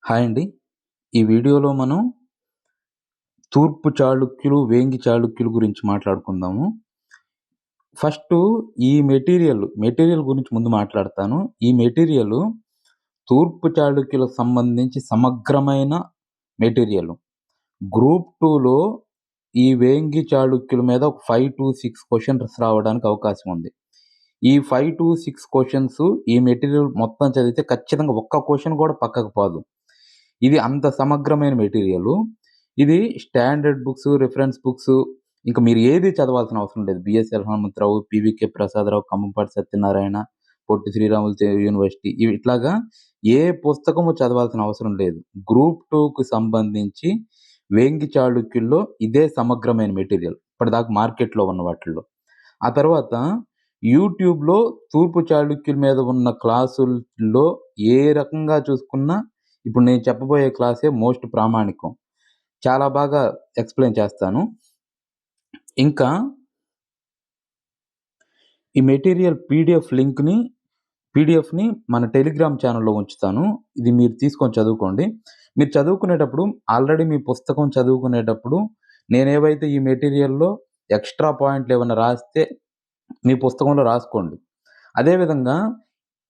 Hi అండి. ఈ వీడియోలో మనం తూర్పు చాళుక్యులు, వేంగి చాళుక్యుల గురించి మాట్లాడుకుందాము. ఫస్టు ఈ మెటీరియల్ గురించి ముందు మాట్లాడతాను. ఈ మెటీరియలు తూర్పు చాళుక్యులకు సంబంధించి సమగ్రమైన మెటీరియలు. గ్రూప్ 2లో ఈ వేంగి చాళుక్యుల మీద ఒక 5-6 క్వెషన్స్ రావడానికి అవకాశం ఉంది. ఈ 5-6 క్వెషన్స్ ఈ మెటీరియల్ మొత్తం చదివితే ఖచ్చితంగా ఒక్క క్వెషన్ కూడా పక్కకు పోదు. ఇది అంత సమగ్రమైన మెటీరియలు. ఇది స్టాండర్డ్ బుక్స్, రిఫరెన్స్ బుక్స్ ఇంక మీరు ఏది చదవాల్సిన అవసరం లేదు. BSL Hanumantharao, PVK Prasadarao, Khammampati Satyanarayana, Potti Sriramulu university ఇట్లాగా ఏ పుస్తకము చదవాల్సిన అవసరం లేదు. గ్రూప్ 2కి సంబంధించి వేంగి చాళుక్యుల్లో ఇదే సమగ్రమైన మెటీరియల్. ఇప్పటిదాకా మార్కెట్‌లో ఉన్న వాటిల్లో. ఆ తర్వాత యూట్యూబ్‌లో తూర్పు చాళుక్యుల మీద ఉన్న క్లాసుల్లో ఏ రకంగా చూసుకున్నా ఇప్పుడు నేను చెప్పబోయే క్లాసే మోస్ట్ ప్రామాణికం. చాలా బాగా ఎక్స్‌ప్లెయిన్ చేస్తాను. ఇంకా ఈ మెటీరియల్ పీడీఎఫ్‌ని మన టెలిగ్రామ్ ఛానెల్‌లో ఉంచుతాను. ఇది మీరు తీసుకొని చదువుకోండి. మీరు చదువుకునేటప్పుడు ఆల్రెడీ మీ పుస్తకం చదువుకునేటప్పుడు నేనేవైతే ఈ మెటీరియల్‌లో ఎక్స్‌ట్రా పాయింట్‌లేమన్నా రాస్తే మీ పుస్తకంలో రాసుకోండి. అదే విధంగా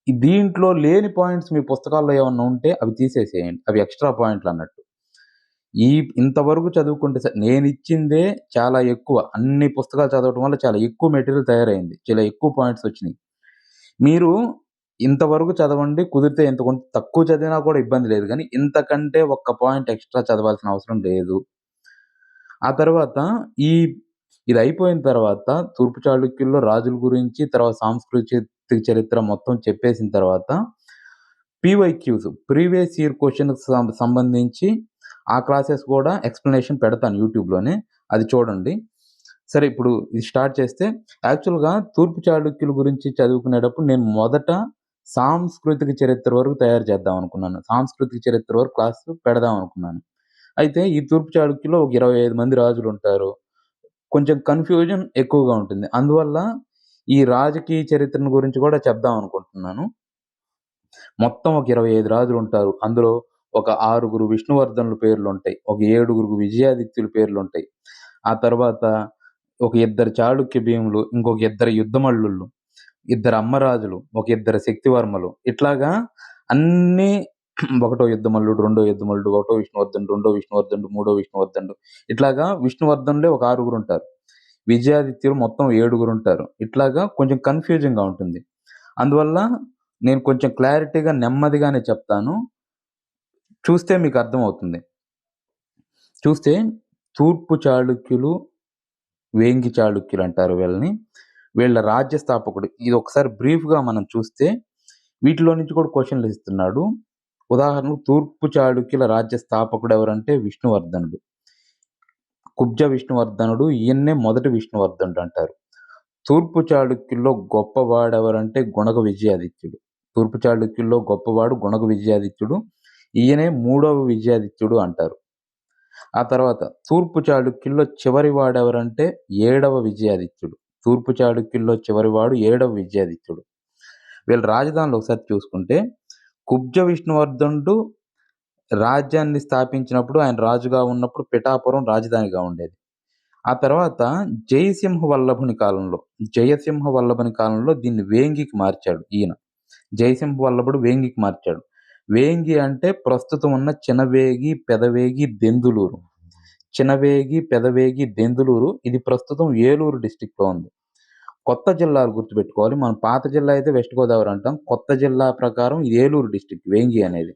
దీంట్లో లేని పాయింట్స్ మీ పుస్తకాల్లో ఏమన్నా ఉంటే అవి తీసేసేయండి. అవి ఎక్స్‌ట్రా పాయింట్‌లన్నట్టు. ఇంతవరకు చదువుకుంటే నేనిచ్చిందే చాలా ఎక్కువ. అన్ని పుస్తకాలు చదవటం వల్ల చాలా ఎక్కువ మెటీరియల్ తయారైంది. చాలా ఎక్కువ పాయింట్స్ వచ్చినియి. మీరు ఇంతవరకు చదవండి. కుదిరితే కొంచెం తక్కువ చదివినా కూడా ఇబ్బంది లేదు గానీ, ఇంతకంటే ఒక్క పాయింట్ ఎక్స్‌ట్రా చదవాల్సిన అవసరం లేదు. ఆ తర్వాత ఈ ఇదయిపోయిన తర్వాత తూర్పు చాళుక్యుల్లో రాజుల గురించి, తర్వాత సాంస్కృతిక చరిత్ర మొత్తం చెప్పేసిన తర్వాత పీవైక్యూస్ ప్రీవియస్ ఇయర్ క్వెషన్‌కి సంబంధించి ఆ క్లాసెస్ కూడా ఎక్స్‌ప్లనేషన్ పెడతాను యూట్యూబ్‌లోనే. అది చూడండి. సరే ఇప్పుడు ఇది స్టార్ట్ చేస్తే యాక్చువల్‌గా తూర్పు చాళుక్యుల గురించి చదువుకునేటప్పుడు నేను మొదట సాంస్కృతిక చరిత్ర వరకు తయారు చేద్దాం అనుకున్నాను. సాంస్కృతిక చరిత్ర వరకు క్లాస్ పెడదాం అనుకున్నాను. అయితే ఈ తూర్పు చాళుక్యులో ఒక 25 మంది రాజులుంటారు. కొంచెం కన్‌ఫ్యూజన్ ఎక్కువగా ఉంటుంది. అందువల్ల ఈ రాజకీయ చరిత్రను గురించి కూడా చెప్దాం అనుకుంటున్నాను. మొత్తం ఒక 25 రాజులుంటారు. అందులో ఒక 6గురు విష్ణువర్ధనుల పేర్లుంటాయి. ఒక 7గురు విజయాదిత్యుల పేర్లుంటాయి. ఆ తర్వాత ఒక ఇద్దరు చాళుక్య భీములు, ఇంకొక ఇద్దరు యుద్ధమల్లుళ్ళు, ఇద్దరు అమ్మరాజులు, ఒక ఇద్దరు శక్తివర్మలు. ఇట్లాగా అన్నీ ఒకటో యుద్ధమల్లుడు, రెండో యుద్ధమల్లుడు, ఒకటో విష్ణువర్ధనుడు, రెండో విష్ణువర్ధనుడు, మూడో విష్ణువర్ధనుడు. ఇట్లాగా విష్ణువర్ధనులే ఒక 6గురుంటారు. విజయాదిత్యులు మొత్తం 7గురుంటారు. ఇట్లాగా కొంచెం కన్‌ఫ్యూజింగ్‌గా ఉంటుంది. అందువల్ల నేను కొంచెం క్లారిటీగా నెమ్మదిగానే చెప్తాను. చూస్తే మీకు అర్థమవుతుంది. చూస్తే తూర్పు చాళుక్యులు, వేంగి చాళుక్యులంటారు వీళ్ళని. వీళ్ళ రాజ్య స్థాపకుడు. ఇది ఒకసారి బ్రీఫ్‌గా మనం చూస్తే వీటిలో నుంచి కూడా క్వెషన్‌లు ఇస్తున్నాడు. ఉదాహరణకు తూర్పు చాళుక్యుల రాజ్య స్థాపకుడు ఎవరంటే విష్ణువర్ధనుడు. కుబ్జ విష్ణువర్ధనుడు ఈయన్నే మొదటి విష్ణువర్ధనుడు అంటారు. తూర్పు చాళుక్యుల్లో గొప్పవాడెవరంటే గుణగ విజయాదిత్యుడు. తూర్పు చాళుక్యుల్లో గొప్పవాడు గుణగ విజయాదిత్యుడు. ఈయనే మూడవ విజయాదిత్యుడు అంటారు. ఆ తర్వాత తూర్పు చాళుక్యుల్లో చివరి వాడెవరంటే ఏడవ విజయాదిత్యుడు. తూర్పు చాళుక్యుల్లో చివరివాడు ఏడవ విజయాదిత్యుడు. వీళ్ళ రాజధానులు ఒకసారి చూసుకుంటే కుబ్జ విష్ణువర్ధనుడు రాజ్యాన్ని స్థాపించినప్పుడు ఆయన రాజుగా ఉన్నప్పుడు పిఠాపురం రాజధానిగా ఉండేది. ఆ తర్వాత జయసింహ వల్లభుని కాలంలో దీన్ని వేంగికి మార్చాడు ఈయన. జయసింహ వల్లభుడు వేంగికి మార్చాడు. వేంగి అంటే ప్రస్తుతం ఉన్న చినవేగి, పెదవేగి, దెందులూరు. చినవేగి, పెదవేగి, దెందులూరు ఇది ప్రస్తుతం ఏలూరు డిస్ట్రిక్ట్‌లో ఉంది. కొత్త జిల్లాలు గుర్తుపెట్టుకోవాలి. మనం పాత జిల్లా అయితే వెస్ట్ గోదావరి అంటాం. కొత్త జిల్లా ప్రకారం ఇది ఏలూరు డిస్ట్రిక్ట్ వేంగి అనేది.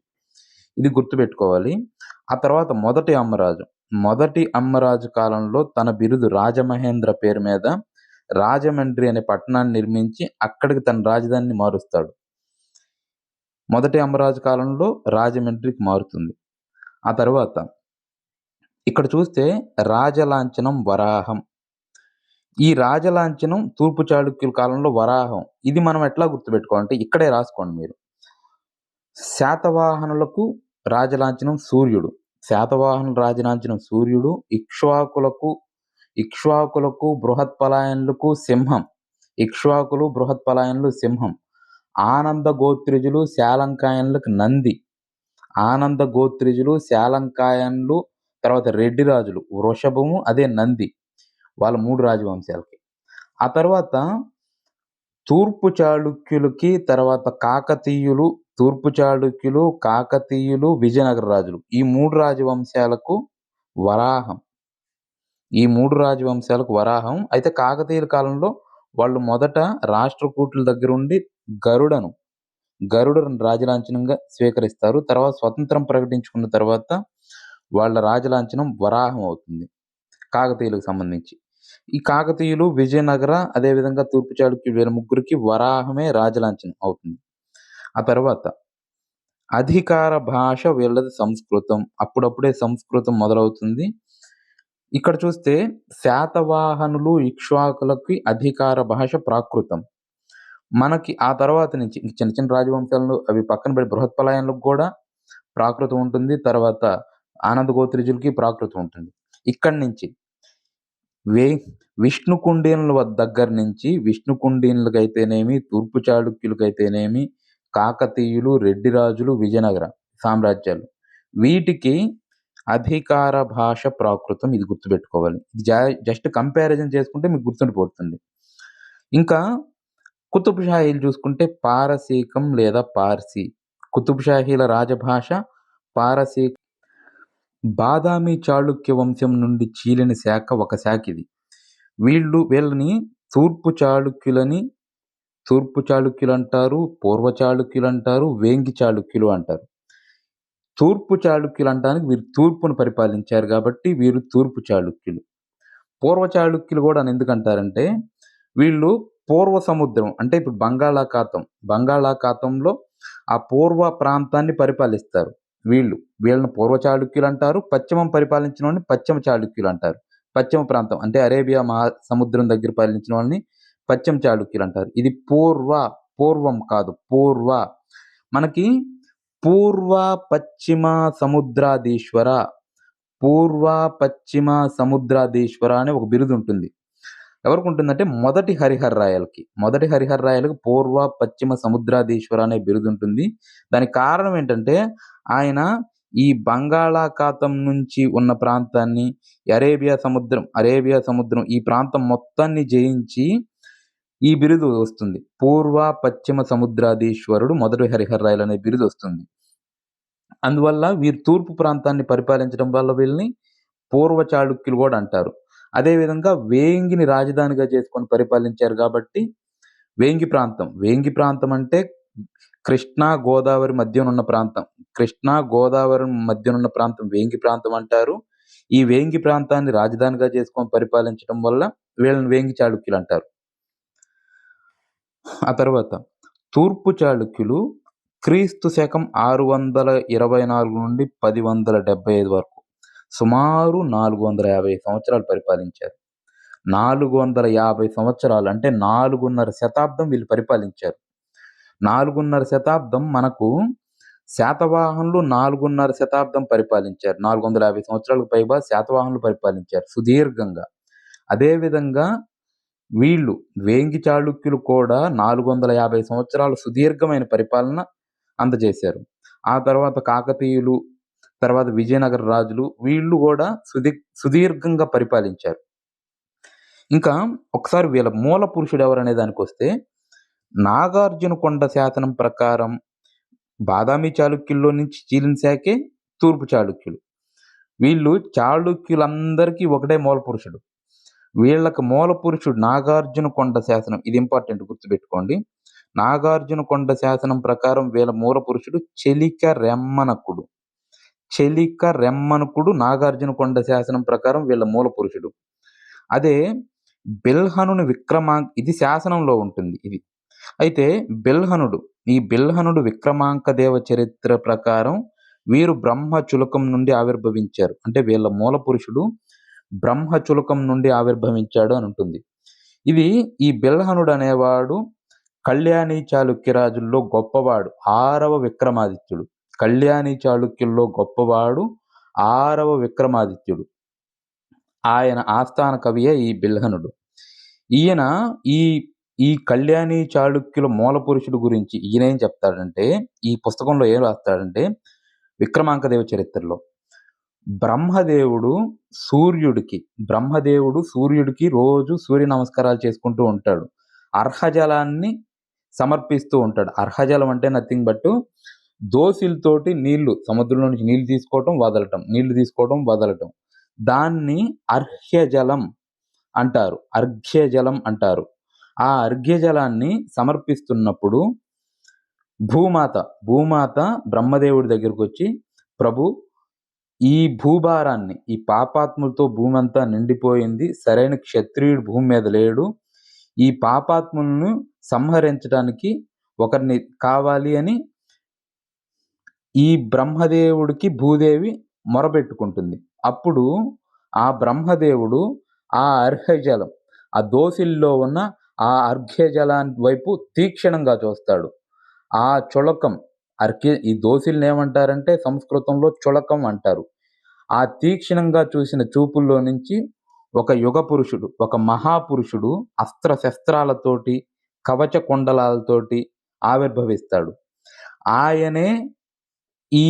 ఇది గుర్తుపెట్టుకోవాలి. ఆ తర్వాత మొదటి అమ్మరాజు కాలంలో తన బిరుదు రాజమహేంద్ర పేరు మీద రాజమండ్రి అనే పట్టణాన్ని నిర్మించి అక్కడికి తన రాజధానిని మారుస్తాడు. మొదటి అమ్మరాజు కాలంలో రాజమండ్రికి మారుతుంది. ఆ తర్వాత ఇక్కడ చూస్తే రాజలాంఛనం వరాహం. ఈ రాజలాంఛనం తూర్పు చాళుక్యుల కాలంలో వరాహం. ఇది మనం ఎట్లా గుర్తుపెట్టుకోవాలంటే ఇక్కడే రాసుకోండి మీరు. శాతవాహనులకు రాజలాంఛనం సూర్యుడు. శాతవాహనుల రాజలాంఛనం సూర్యుడు. ఇక్ష్వాకులకు బృహత్పలాయనులకు సింహం. ఇక్ష్వాకులు బృహత్పలాయనులు సింహం. ఆనంద గోత్రిజులు శాలంకాయనులకు నంది. ఆనంద గోత్రిజులు, శాలంకాయన్లు, తర్వాత రెడ్డి రాజులు, వృషభము, అదే నంది. వాళ్ళ 3 రాజవంశాలకి. ఆ తర్వాత తూర్పు చాళుక్యులకి, తర్వాత కాకతీయులు, తూర్పు చాళుక్యులు, కాకతీయులు, విజయనగర రాజులు. ఈ 3 రాజవంశాలకు వరాహం. ఈ 3 రాజవంశాలకు వరాహం. అయితే కాకతీయుల కాలంలో వాళ్ళు మొదట రాష్ట్రకూటుల దగ్గరుండి గరుడను రాజలాంఛనంగా స్వీకరిస్తారు. తర్వాత స్వతంత్రం ప్రకటించుకున్న తర్వాత వాళ్ళ రాజలాంఛనం వరాహం అవుతుంది కాకతీయులకు సంబంధించి. ఈ కాకతీయులు, విజయనగర, అదేవిధంగా తూర్పు చాళుక్యులు వీళ్ళ ముగ్గురికి వరాహమే రాజలాంఛనం అవుతుంది. ఆ తర్వాత అధికార భాష వీళ్ళది సంస్కృతం. అప్పుడప్పుడే సంస్కృతం మొదలవుతుంది. ఇక్కడ చూస్తే శాతవాహనులు, ఇక్ష్వాకులకి అధికార భాష ప్రాకృతం. మనకి ఆ తర్వాత నుంచి చిన్న చిన్న రాజవంశాలను అవి పక్కన పెట్టి బృహత్పలాయనులకు కూడా ప్రాకృతం ఉంటుంది. తర్వాత ఆనంద గోత్రిజులకి ప్రాకృతం ఉంటుంది. ఇక్కడి నుంచి విష్ణు కుండినుల దగ్గర నుంచి విష్ణు కుండినులకైతేనేమి, తూర్పు చాళుక్యులకైతేనేమి, కాకతీయులు, రెడ్డి రాజులు, విజయనగర సామ్రాజ్యాలు వీటికి అధికార భాష ప్రాకృతం. ఇది గుర్తుపెట్టుకోవాలి. జస్ట్ కంపారిజన్ చేసుకుంటే మీకు గుర్తుండిపోతుంది. ఇంకా కుతుబ్ షాహీలు చూసుకుంటే పారసీకం లేదా పార్సీ. కుతుబ్ షాహీల రాజభాష పారసీకం. బాదామి చాళుక్య వంశం నుండి చీలిన శాఖ ఒక శాఖ ఇది. వీళ్ళని తూర్పు చాళుక్యులు అంటారు, పూర్వ చాళుక్యులు అంటారు, వేంగి చాళుక్యులు అంటారు. తూర్పు చాళుక్యులు అంటానికి వీరు తూర్పును పరిపాలించారు కాబట్టి వీరు తూర్పు చాళుక్యులు. పూర్వ చాళుక్యులు కూడా అని ఎందుకంటారంటే వీళ్ళు పూర్వ సముద్రం అంటే ఇప్పుడు బంగాళాఖాతంలో ఆ పూర్వ ప్రాంతాన్ని పరిపాలిస్తారు. వీళ్ళని పూర్వ చాళుక్యులు అంటారు. పశ్చిమం పరిపాలించిన వాళ్ళని పశ్చిమ చాళుక్యులు అంటారు. పశ్చిమ ప్రాంతం అంటే అరేబియా మహాసముద్రం దగ్గర పాలించిన వాళ్ళని పశ్చిమ చాళుక్యులు అంటారు. ఇది పూర్వం కాదు, పూర్వ. మనకి పూర్వ పశ్చిమ సముద్రాధీశ్వర అనే ఒక బిరుదు ఉంటుంది. ఎవరికి ఉంటుందంటే మొదటి హరిహర రాయలకి పూర్వ పశ్చిమ సముద్రాధీశ్వర అనే బిరుదు ఉంటుంది. దానికి కారణం ఏంటంటే ఆయన ఈ బంగాళాఖాతం నుంచి ఉన్న ప్రాంతాన్ని అరేబియా సముద్రం ఈ ప్రాంతం మొత్తాన్ని జయించి ఈ బిరుదు వస్తుంది. పూర్వ పశ్చిమ సముద్రాధీశ్వరుడు మొదటి హరిహర రాయలు అనే బిరుదు వస్తుంది. అందువల్ల వీరు తూర్పు ప్రాంతాన్ని పరిపాలించడం వల్ల వీళ్ళని పూర్వ చాళుక్యులు కూడా అంటారు. అదేవిధంగా వేంగిని రాజధానిగా చేసుకొని పరిపాలించారు కాబట్టి వేంగి ప్రాంతం అంటే కృష్ణా గోదావరి మధ్యనున్న ప్రాంతం వేంగి ప్రాంతం అంటారు. ఈ వేంగి ప్రాంతాన్ని రాజధానిగా చేసుకొని పరిపాలించడం వల్ల వీళ్ళని వేంగి చాళుక్యులు అంటారు. ఆ తర్వాత తూర్పు చాళుక్యులు క్రీస్తు శకం 624 నుండి 1075 వరకు సుమారు 450 సంవత్సరాలు పరిపాలించారు. 450 సంవత్సరాలు అంటే 4.5 శతాబ్దం వీళ్ళు పరిపాలించారు. 4.5 శతాబ్దం మనకు శాతవాహనులు 4.5 శతాబ్దం పరిపాలించారు. 450 సంవత్సరాలకు పైగా శాతవాహనులు పరిపాలించారు సుదీర్ఘంగా. అదేవిధంగా వీళ్ళు వేంగి చాళుక్యులు కూడా 450 సంవత్సరాలు సుదీర్ఘమైన పరిపాలన అందజేశారు. ఆ తర్వాత కాకతీయులు, తర్వాత విజయనగర రాజులు వీళ్ళు కూడా సుదీర్ఘంగా పరిపాలించారు. ఇంకా ఒకసారి వీళ్ళ మూల పురుషుడు ఎవరనే దానికి వస్తే నాగార్జునకొండ శాసనం ప్రకారం బాదామి చాళుక్యుల్లో నుంచి చీలిన శాఖే తూర్పు చాళుక్యులు. వీళ్ళు చాళుక్యులందరికీ ఒకటే మూల పురుషుడు. వీళ్ళకి మూల పురుషుడు నాగార్జునకొండ శాసనం. ఇది ఇంపార్టెంట్, గుర్తుపెట్టుకోండి. నాగార్జునకొండ శాసనం ప్రకారం వీళ్ళ మూల పురుషుడు చెలిక రెమ్మనకుడు నాగార్జునకొండ శాసనం ప్రకారం వీళ్ళ మూల పురుషుడు. అదే బిల్హనుని ఇది శాసనంలో ఉంటుంది. ఇది అయితే బిల్హనుడు విక్రమాంక దేవ చరిత్ర ప్రకారం వీరు బ్రహ్మచులకం నుండి ఆవిర్భవించారు. అంటే వీళ్ళ మూల పురుషుడు బ్రహ్మచులకం నుండి ఆవిర్భవించాడు అని ఉంటుంది. ఈ బిల్హనుడు అనేవాడు కళ్యాణి చాళుక్య రాజుల్లో గొప్పవాడు, 6వ విక్రమాదిత్యుడు. కళ్యాణి చాళుక్యుల్లో గొప్పవాడు 6వ విక్రమాదిత్యుడు. ఆయన ఆస్థాన కవియే ఈ బిల్హనుడు. ఈయన ఈ కళ్యాణి చాళుక్యుల మూల పురుషుడు గురించి ఈయన ఏం చెప్తాడంటే, ఈ పుస్తకంలో ఏం రాస్తాడంటే, విక్రమాంకదేవ చరిత్రలో. బ్రహ్మదేవుడు సూర్యుడికి రోజు సూర్య నమస్కారాలు చేసుకుంటూ ఉంటాడు. అర్హజలాన్ని సమర్పిస్తూ ఉంటాడు. అర్హజలం అంటే నథింగ్ బట్ దోసిలతోటి సముద్రంలో నుంచి నీళ్లు తీసుకోవటం వదలటం. దాన్ని అర్ఘ్యజలం అంటారు. ఆ అర్ఘ్యజలాన్ని సమర్పిస్తున్నప్పుడు భూమాత బ్రహ్మదేవుడి దగ్గరకు వచ్చి, ప్రభు, ఈ భూభారాన్ని, ఈ పాపాత్ములతో భూమి అంతా నిండిపోయింది, సరైన క్షత్రియుడు భూమి మీద లేడు, ఈ పాపాత్ములను సంహరించడానికి ఒకరిని కావాలి అని ఈ బ్రహ్మదేవుడికి భూదేవి మొరపెట్టుకుంటుంది. అప్పుడు ఆ బ్రహ్మదేవుడు ఆ అర్ఘ్యజలం, ఆ దోసిల్లో ఉన్న ఆ అర్ఘ్యజలాన్ని వైపు తీక్షణంగా చూస్తాడు. ఆ చులకం, ఈ దోసిల్ని ఏమంటారంటే సంస్కృతంలో చులకం అంటారు. ఆ తీక్షణంగా చూసిన చూపుల్లో నుంచి ఒక యుగ పురుషుడు, ఒక మహాపురుషుడు అస్త్రశస్త్రాలతోటి, కవచ కుండలాలతోటి ఆవిర్భవిస్తాడు. ఆయనే ఈ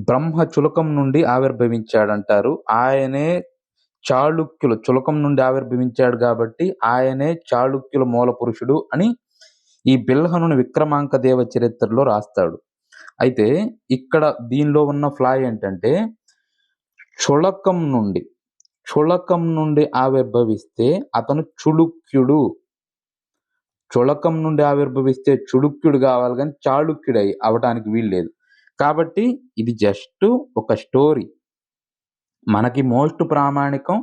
బ్రహ్మ చులకం నుండి ఆవిర్భవించాడంటారు. ఆయనే చాళుక్యుల చులకం నుండి ఆవిర్భవించాడు కాబట్టి ఆయనే చాళుక్యుల మూల పురుషుడు అని ఈ బిల్హనుని విక్రమాంకదేవ చరిత్రలో రాస్తాడు. అయితే ఇక్కడ దీనిలో ఉన్న ఫ్లా ఏంటంటే, చులకం నుండి ఆవిర్భవిస్తే అతను చుళుక్యుడు. చులకం నుండి ఆవిర్భవిస్తే చుళుక్యుడు కావాలి కానీ చాళుక్యుడు అవటానికి వీల్లేదు. కాబట్టి ఇది జస్ట్ ఒక స్టోరీ. మనకి మోస్ట్ ప్రామాణికం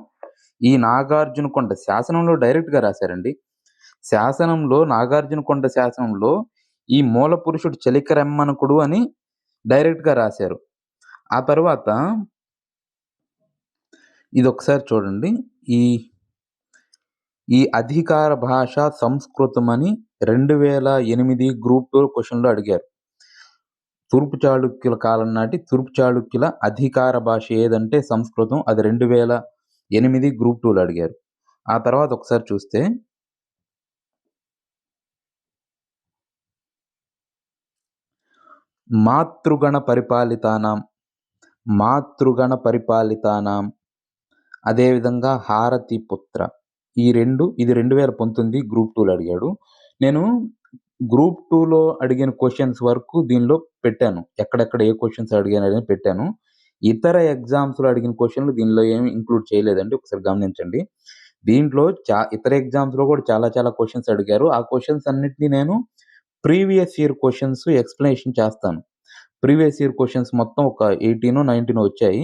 ఈ నాగార్జునకొండ శాసనంలో డైరెక్ట్గా రాశారండి. నాగార్జునకొండ శాసనంలో ఈ మూల పురుషుడు చలికరెమ్మనకుడు అని డైరెక్ట్గా రాశారు. ఆ తర్వాత ఇది ఒకసారి చూడండి. ఈ అధికార భాష సంస్కృతం అని 2008 గ్రూప్ 2 క్వశ్చన్లో అడిగారు. తూర్పు చాళుక్యుల కాలం నాటి తూర్పు చాళుక్యుల అధికార భాష ఏదంటే సంస్కృతం. అది 2008 గ్రూప్ 2లో అడిగారు. ఆ తర్వాత ఒకసారి చూస్తే మాతృగణ పరిపాలితానాం, అదేవిధంగా హారతి పుత్ర, ఇది 2019 గ్రూప్ 2లో అడిగాడు. నేను గ్రూప్ 2లో అడిగిన క్వశ్చన్స్ వరకు దీనిలో పెట్టాను. ఎక్కడెక్కడ ఏ క్వశ్చన్స్ అడిగానని పెట్టాను. ఇతర ఎగ్జామ్స్లో అడిగిన క్వశ్చన్లు దీనిలో ఏమి ఇంక్లూడ్ చేయలేదండి. ఒకసారి గమనించండి. దీంట్లో ఇతర ఎగ్జామ్స్లో కూడా చాలా క్వశ్చన్స్ అడిగారు. ఆ క్వశ్చన్స్ అన్నిటినీ నేను ప్రీవియస్ ఇయర్ క్వశ్చన్స్ ఎక్స్ప్లెనేషన్ చేస్తాను. ప్రీవియస్ ఇయర్ క్వశ్చన్స్ మొత్తం ఒక 18, 19 వచ్చాయి.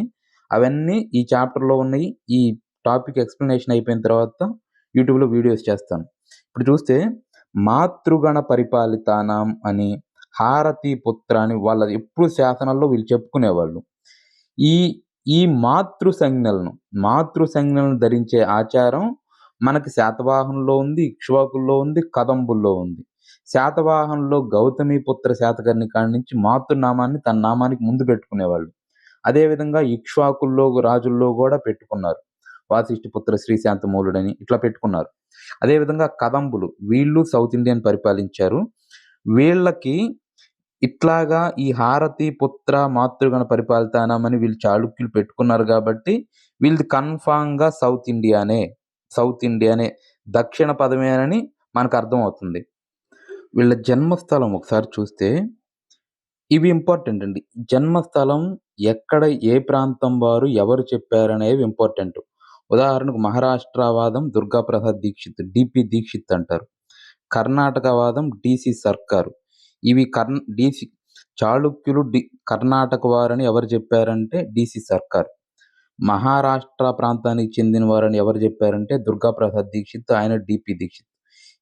అవన్నీ ఈ చాప్టర్లో ఉన్నాయి. ఈ టాపిక్ ఎక్స్ప్లెనేషన్ అయిపోయిన తర్వాత యూట్యూబ్లో వీడియోస్ చేస్తాను. ఇప్పుడు చూస్తే మాతృగణ పరిపాలితానాం అని, హారతి పుత్ర అని వాళ్ళ ఎప్పుడు శాసనాల్లో వీళ్ళు చెప్పుకునేవాళ్ళు. ఈ మాతృ సంజ్ఞలను ధరించే ఆచారం మనకి శాతవాహనంలో ఉంది, ఇక్ష్వాకుల్లో ఉంది, కదంబుల్లో ఉంది. శాతవాహనంలో గౌతమిపుత్ర శాతకర్ణి కాడి నుంచి మాతృనామాన్ని తన నామానికి ముందు పెట్టుకునేవాళ్ళు. అదేవిధంగా ఇక్ష్వాకుల్లో రాజుల్లో కూడా పెట్టుకున్నారు. వాసిష్ఠిపుత్ర శ్రీశాంతమూలుడని ఇట్లా పెట్టుకున్నారు. అదేవిధంగా కదంబులు, వీళ్ళు సౌత్ ఇండియన్ పరిపాలించారు. వీళ్ళకి ఇట్లాగా ఈ హారతి పుత్ర మాతృగణ పరిపాలితానామని వీళ్ళు చాళుక్యులు పెట్టుకున్నారు కాబట్టి వీళ్ళది కన్ఫామ్గా సౌత్ ఇండియానే దక్షిణ పదమేనని మనకు అర్థం అవుతుంది. వీళ్ళ జన్మస్థలం ఒకసారి చూస్తే ఇవి ఇంపార్టెంట్ అండి. జన్మస్థలం ఎక్కడ, ఏ ప్రాంతం వారు ఎవరు చెప్పారనేవి ఇంపార్టెంట్. ఉదాహరణకు మహారాష్ట్రవాదం దుర్గాప్రసాద్ దీక్షిత్, డిపి దీక్షిత్ అంటారు. కర్ణాటకవాదం డిసి సర్కారు. ఇవి చాళుక్యులు కర్ణాటక వారని ఎవరు చెప్పారంటే డిసి సర్కార్. మహారాష్ట్ర ప్రాంతానికి చెందిన వారని ఎవరు చెప్పారంటే దుర్గాప్రసాద్ దీక్షిత్, ఆయన డిపి దీక్షిత్.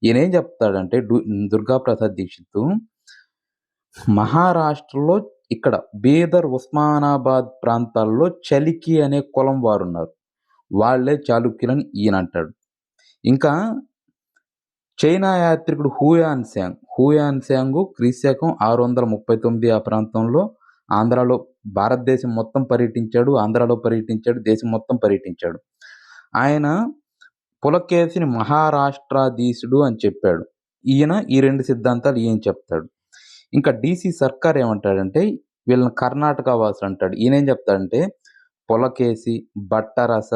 ఈయన ఏం చెప్తాడంటే దుర్గాప్రసాద్ దీక్షిత్ మహారాష్ట్రలో ఇక్కడ బీదర్, ఉస్మానాబాద్ ప్రాంతాల్లో చలికి అనే కులం వారు ఉన్నారు. వాళ్ళే చాళుక్యులని ఈయన అంటాడు. ఇంకా చైనా యాత్రికుడు హూయాన్ శాంగ్ క్రీశకం 639 ఆ ప్రాంతంలో ఆంధ్రాలో, భారతదేశం మొత్తం పర్యటించాడు, ఆంధ్రాలో పర్యటించాడు, దేశం మొత్తం పర్యటించాడు. ఆయన పులకేశిని మహారాష్ట్రాధీశుడు అని చెప్పాడు. ఈయన ఈ 2 సిద్ధాంతాలు ఈయన చెప్తాడు. ఇంకా డిసి సర్కార్ ఏమంటాడంటే వీళ్ళని కర్ణాటక వాసులు అంటాడు. ఈయనేం చెప్తాడంటే పులకేశి, భట్టరస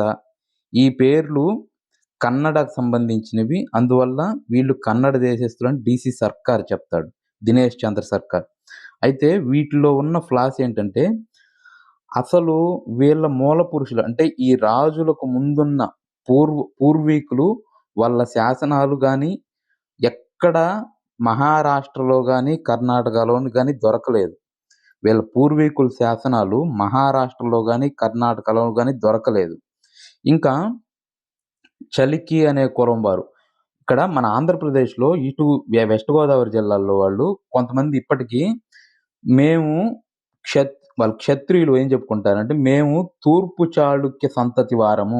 ఈ పేర్లు కన్నడకు సంబంధించినవి. అందువల్ల వీళ్ళు కన్నడ దేశస్తులని డీసీ సర్కార్ చెప్తాడు. దినేష్ చంద్ర సర్కార్. అయితే వీటిలో ఉన్న ఫ్లాస్ ఏంటంటే అసలు వీళ్ళ మూల పురుషులు అంటే ఈ రాజులకు ముందున్న పూర్వీకులు వాళ్ళ శాసనాలు గాని ఎక్కడ మహారాష్ట్రలో గాని, కర్ణాటకలోని గాని దొరకలేదు. వీళ్ళ పూర్వీకుల శాసనాలు మహారాష్ట్రలో గాని, కర్ణాటకలో గాని దొరకలేదు. ఇంకా చలికి అనే కులం వారు. ఇక్కడ మన ఆంధ్రప్రదేశ్‌లో ఇటు వెస్ట్ గోదావరి జిల్లాల్లో వాళ్ళు కొంతమంది ఇప్పటికీ మేము వాళ్ళు క్షత్రియులు ఏం చెప్పుకుంటారంటే, మేము తూర్పు చాళుక్య సంతతి వారము.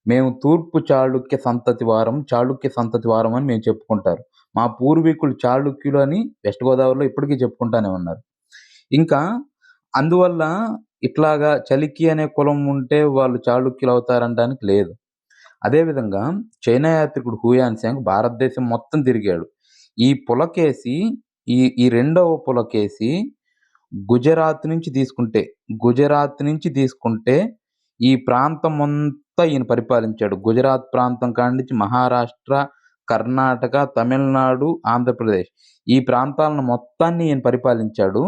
మేము తూర్పు చాళుక్య సంతతి వారం, చాళుక్య సంతతి వారం అని మేము చెప్పుకుంటారు. మా పూర్వీకులు చాళుక్యులు అని వెస్ట్ గోదావరిలో ఇప్పటికీ చెప్పుకుంటానే ఉన్నారు. ఇంకా అందువల్ల ఇట్లాగా చలికి అనే కులం ఉంటే వాళ్ళు చాళుక్యులు అవుతారనడానికి లేదు. అదేవిధంగా చైనా యాత్రికుడు హుయాన్ సాంగ్ భారతదేశం మొత్తం తిరిగాడు. ఈ పులకేసి ఈ రెండవ పులకేసి గుజరాత్ నుంచి తీసుకుంటే ఈ ప్రాంతం అంతా ఈయన పరిపాలించాడు. గుజరాత్ ప్రాంతం కాడి నుంచి మహారాష్ట్ర, కర్ణాటక, తమిళనాడు, ఆంధ్రప్రదేశ్ ఈ ప్రాంతాలను మొత్తాన్ని ఈయన పరిపాలించాడు.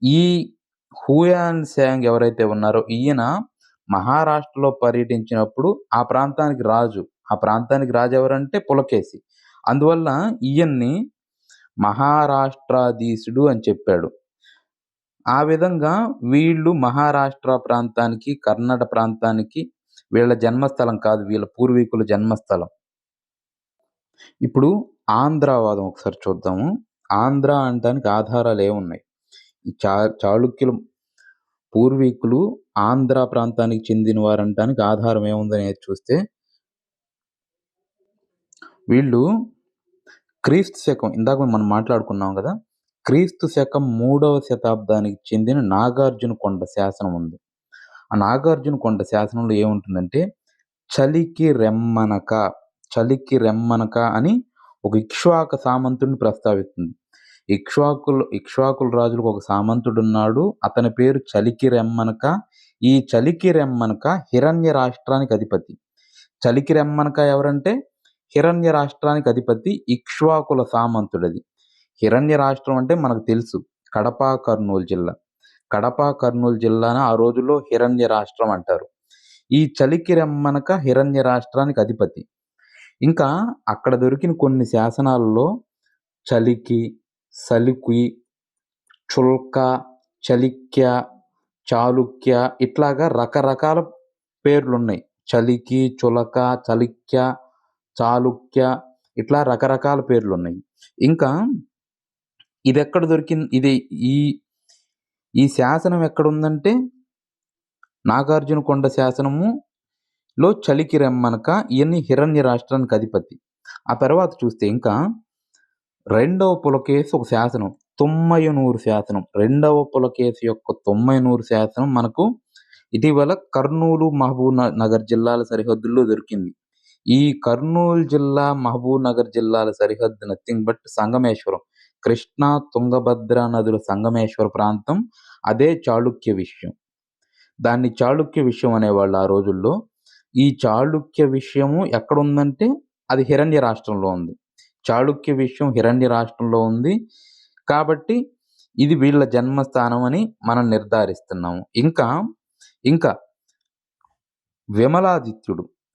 ఈ హుయాన్ సాంగ్ ఎవరైతే ఉన్నారో ఈయన మహారాష్ట్రలో పర్యటించినప్పుడు ఆ ప్రాంతానికి రాజు ఎవరంటే పులకేసి. అందువల్ల ఈయన్ని మహారాష్ట్రాధీశుడు అని చెప్పాడు. ఆ విధంగా వీళ్ళు మహారాష్ట్ర ప్రాంతానికి, కన్నడ ప్రాంతానికి వీళ్ళ జన్మస్థలం కాదు. వీళ్ళ పూర్వీకుల జన్మస్థలం. ఇప్పుడు ఆంధ్రవాదం ఒకసారి చూద్దాము. ఆంధ్ర అనటానికి ఆధారాలు ఏమున్నాయి? ఈ చాళుక్యుల పూర్వీకులు ఆంధ్ర ప్రాంతానికి చెందిన వారనటానికి ఆధారం ఏముందనేది చూస్తే వీళ్ళు క్రీస్తు శకం ఇందాక మనం మాట్లాడుకున్నాం కదా! క్రీస్తు శకం 3వ శతాబ్దానికి చెందిన నాగార్జునకొండ శాసనం ఉంది. ఆ నాగార్జునకొండ శాసనంలో ఏముంటుందంటే చలికి రెమ్మనక అని ఒక ఇక్ష్వాక సామంతుడిని ప్రస్తావిస్తుంది. ఇక్ష్వాకుల రాజులకు ఒక సామంతుడున్నాడు. అతని పేరు చలికి రెమ్మనక. ఈ చలికి రెమ్మనక హిరణ్య రాష్ట్రానికి అధిపతి. చలికి రెమ్మనక ఎవరంటే హిరణ్య రాష్ట్రానికి అధిపతి ఇక్ష్వాకుల సామంతుడది. హిరణ్య రాష్ట్రం అంటే మనకు తెలుసు కడప, కర్నూలు జిల్లా. కడప, కర్నూలు జిల్లాను ఆ రోజుల్లో హిరణ్య రాష్ట్రం అంటారు. ఈ చలికి రెమ్మనక హిరణ్య రాష్ట్రానికి అధిపతి. ఇంకా అక్కడ దొరికిన కొన్ని శాసనాలలో చలికి, సలికి, చుల్క, చలిక్య, చాళుక్య ఇట్లాగా రకరకాల పేర్లున్నాయి. చలికి, చులక, చలిక్య, చాళుక్య ఇట్లా రకరకాల పేర్లున్నాయి. ఇంకా ఇదెక్కడ దొరికింది? ఈ శాసనం ఎక్కడుందంటే నాగార్జునకొండ శాసనములో చలికి రెమ్మనక ఈయన్ని హిరణ్య రాష్ట్రానికి అధిపతి. ఆ తర్వాత చూస్తే ఇంకా రెండవ పులకేశి ఒక శాసనం తొమ్మయనూరు శాసనం. రెండవ పులకేశి యొక్క తొమ్మయనూరు శాసనం మనకు ఇటీవల కర్నూలు, మహబూబ్ నగర్ జిల్లాల సరిహద్దుల్లో దొరికింది. ఈ కర్నూలు జిల్లా, మహబూబ్ నగర్ జిల్లాల సరిహద్దు నథింగ్ బట్ సంగమేశ్వరం. కృష్ణా, తుంగభద్ర నదుల సంగమేశ్వర ప్రాంతం. అదే చాళుక్య విషయం. దాన్ని చాళుక్య విషయం అనేవాళ్ళు ఆ రోజుల్లో. ఈ చాళుక్య విషయము ఎక్కడుందంటే అది హిరణ్య రాష్ట్రంలో ఉంది. చాళుక్య విషయం హిరణ్య రాష్ట్రంలో ఉంది. కాబట్టి ఇది వీళ్ళ జన్మస్థానం అని మనం నిర్ధారిస్తున్నాము. ఇంకా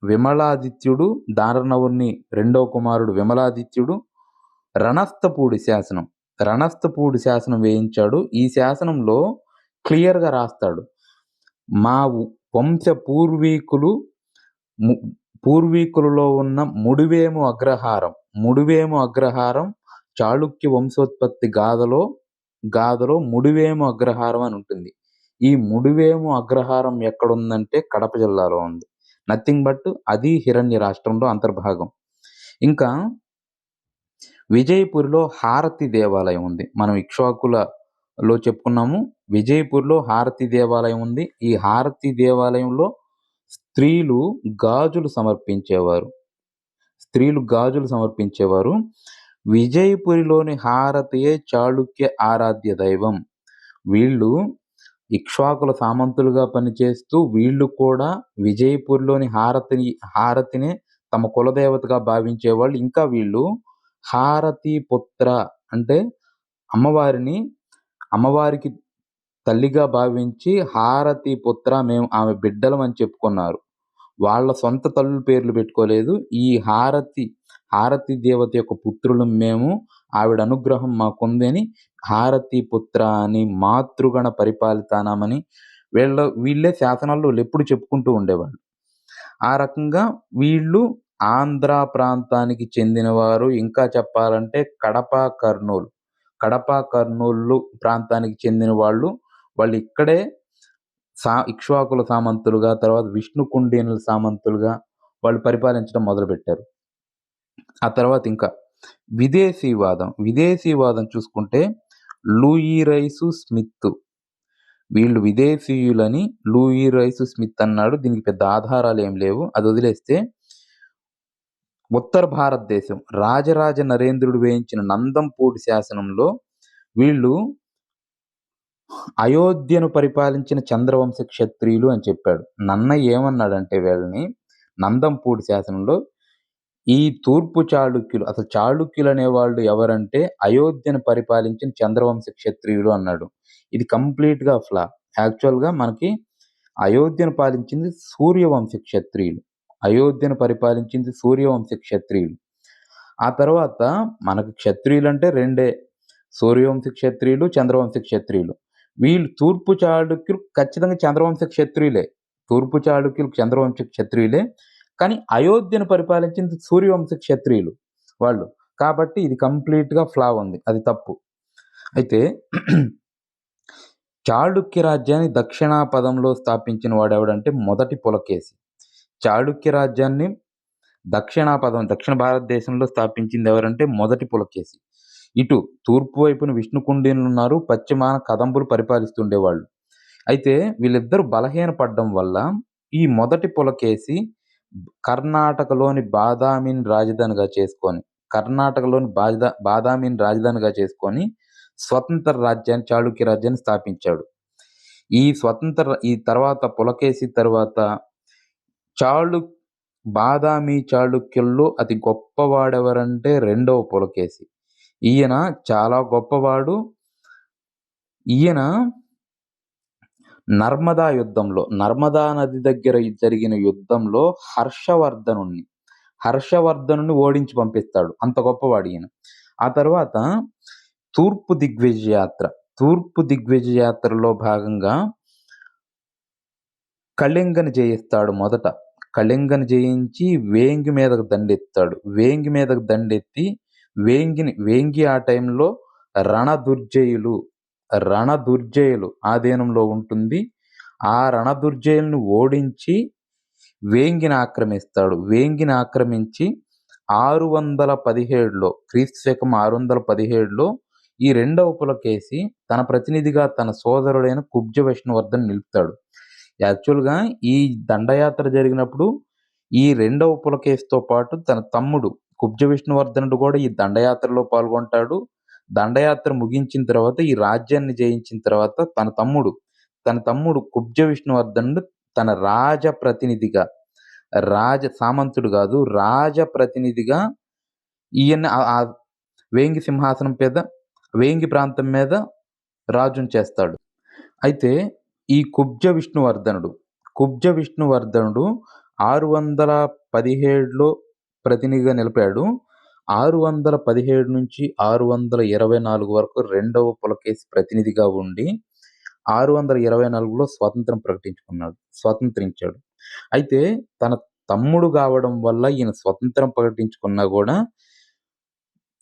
విమలాదిత్యుడు దానవర్ణి రెండవ కుమారుడు విమలాదిత్యుడు రణస్థపూడి శాసనం వేయించాడు. ఈ శాసనంలో క్లియర్గా రాస్తాడు, మా వంశ పూర్వీకులలో ఉన్న ముడివేము అగ్రహారం చాళుక్య వంశోత్పత్తి గాథలో ముడివేము అగ్రహారం అని ఉంటుంది. ఈ ముడివేము అగ్రహారం ఎక్కడుందంటే కడప జిల్లాలో ఉంది. నథింగ్ బట్ అది హిరణ్య రాష్ట్రంలో అంతర్భాగం. ఇంకా విజయపూర్లో హారతి దేవాలయం ఉంది. మనం ఇక్ష్వాకులలో చెప్పుకున్నాము. విజయపూర్లో హారతి దేవాలయం ఉంది. ఈ హారతి దేవాలయంలో స్త్రీలు గాజులు సమర్పించేవారు. విజయపురిలోని హారతియే చాళుక్య ఆరాధ్య దైవం. వీళ్ళు ఇక్ష్వాకుల సామంతులుగా పనిచేస్తూ వీళ్ళు కూడా విజయపూర్‌లోని హారతినే తమ కులదేవతగా భావించేవాళ్ళు. ఇంకా వీళ్ళు హారతి పుత్ర అంటే అమ్మవారికి తల్లిగా భావించి హారతి పుత్ర మేము ఆమె బిడ్డలమని చెప్పుకున్నారు. వాళ్ళ సొంత తల్లుల పేర్లు పెట్టుకోలేదు. ఈ హారతి దేవత యొక్క పుత్రులం మేము. ఆవిడ అనుగ్రహం మాకుందని హారతి పుత్ర అని, మాతృగణ పరిపాలితానామని వీళ్ళే శాసనాల్లో ఎప్పుడు చెప్పుకుంటూ ఉండేవాళ్ళు. ఆ రకంగా వీళ్ళు ఆంధ్ర ప్రాంతానికి చెందినవారు. ఇంకా చెప్పాలంటే కడప, కర్నూలు ప్రాంతానికి చెందిన వాళ్ళు. వాళ్ళు ఇక్కడే ఇక్ష్వాకుల సామంతులుగా, తర్వాత విష్ణుకుండినుల సామంతులుగా వాళ్ళు పరిపాలించడం మొదలుపెట్టారు. ఆ తర్వాత ఇంకా విదేశీవాదం చూసుకుంటే లూయి రైసు స్మిత్ వీళ్ళు విదేశీయులని లూయి రైసు స్మిత్ అన్నాడు. దీనికి పెద్ద ఆధారాలు ఏం లేవు. అది వదిలేస్తే ఉత్తర భారతదేశం రాజరాజ నరేంద్రుడు వేయించిన నందంపూడి శాసనంలో వీళ్ళు అయోధ్యను పరిపాలించిన చంద్రవంశ క్షత్రియులు అని చెప్పాడు. నన్నయ్య ఏమన్నాడంటే వీళ్ళని నందంపూడి శాసనంలో ఈ తూర్పు చాళుక్యులు, అసలు చాళుక్యులు అనేవాళ్ళు ఎవరంటే అయోధ్యను పరిపాలించిన చంద్రవంశ క్షత్రియులు అన్నాడు. ఇది కంప్లీట్‌గా ఫ్లా. యాక్చువల్‌గా మనకి అయోధ్యను పాలించింది సూర్యవంశ క్షత్రియులు. ఆ తర్వాత మనకు క్షత్రియులంటే రెండే. సూర్యవంశ క్షత్రియులు, చంద్రవంశ క్షత్రియులు. వీళ్ళు తూర్పు చాళుక్యులు ఖచ్చితంగా చంద్రవంశ క్షత్రియులే. కానీ అయోధ్యను పరిపాలించింది సూర్యవంశ క్షత్రియులు వాళ్ళు. కాబట్టి ఇది కంప్లీట్‌గా ఫ్లా ఉంది. అది తప్పు. అయితే చాళుక్య రాజ్యాన్ని దక్షిణాపథంలో స్థాపించిన వాడెవడంటే మొదటి పులకేశి. చాళుక్య రాజ్యాన్ని దక్షిణ భారతదేశంలో స్థాపించింది ఎవరంటే మొదటి పులకేశి. ఇటు తూర్పు వైపున విష్ణుకుండినులున్నారు, పశ్చిమాన కదంబులు పరిపాలిస్తుండేవాళ్ళు. అయితే వీళ్ళిద్దరూ బలహీనపడ్డం వల్ల ఈ మొదటి పులకేశి కర్ణాటకలోని బాదామిని రాజధానిగా చేసుకొని స్వతంత్ర రాజ్యాన్ని, చాళుక్య రాజ్యాన్ని స్థాపించాడు. ఈ తర్వాత పులకేశి తర్వాత బాదామి చాళుక్యుల్లో అతి గొప్పవాడెవరంటే రెండవ పులకేశి. ఈయన చాలా గొప్పవాడు. ఈయన నర్మదా నది దగ్గర జరిగిన యుద్ధంలో హర్షవర్ధనుని ఓడించి పంపిస్తాడు. అంత గొప్పవాడు ఈయన. ఆ తర్వాత తూర్పు దిగ్విజయ యాత్రలో భాగంగా కళింగని జయిస్తాడు మొదట. కళింగని జయించి వేంగి మీదకు దండెత్తి వేంగి ఆ టైంలో రణదుర్జయులు ఆధీనంలో ఉంటుంది. ఆ రణదుర్జయులను ఓడించి వేంగిని ఆక్రమించి 617లో క్రీస్తుశకం 617లో ఈ రెండవ పులకేశి తన ప్రతినిధిగా తన సోదరుడైన కుబ్జ విష్ణువర్ధన్ నిలుపుతాడు. యాక్చువల్‌గా ఈ దండయాత్ర జరిగినప్పుడు ఈ రెండవ పులకేశితో పాటు తన తమ్ముడు కుబ్జ విష్ణువర్ధనుడు కూడా ఈ దండయాత్రలో పాల్గొంటాడు. దండయాత్ర ముగించిన తర్వాత ఈ రాజ్యాన్ని జయించిన తర్వాత తన తమ్ముడు కుబ్జ విష్ణువర్ధనుడు తన సామంతుడు కాదు, రాజప్రతినిధిగా ఈయన్ని వేంగి ప్రాంతం మీద రాజుని చేస్తాడు. అయితే ఈ కుబ్జ విష్ణువర్ధనుడు 617లో ప్రతినిధిగా నిలిపాడు. 617 నుంచి 624 వరకు రెండవ పులకేశి ప్రతినిధిగా ఉండి 624లో స్వతంత్రించాడు. అయితే తన తమ్ముడు కావడం వల్ల ఈయన స్వతంత్రం ప్రకటించుకున్నా కూడా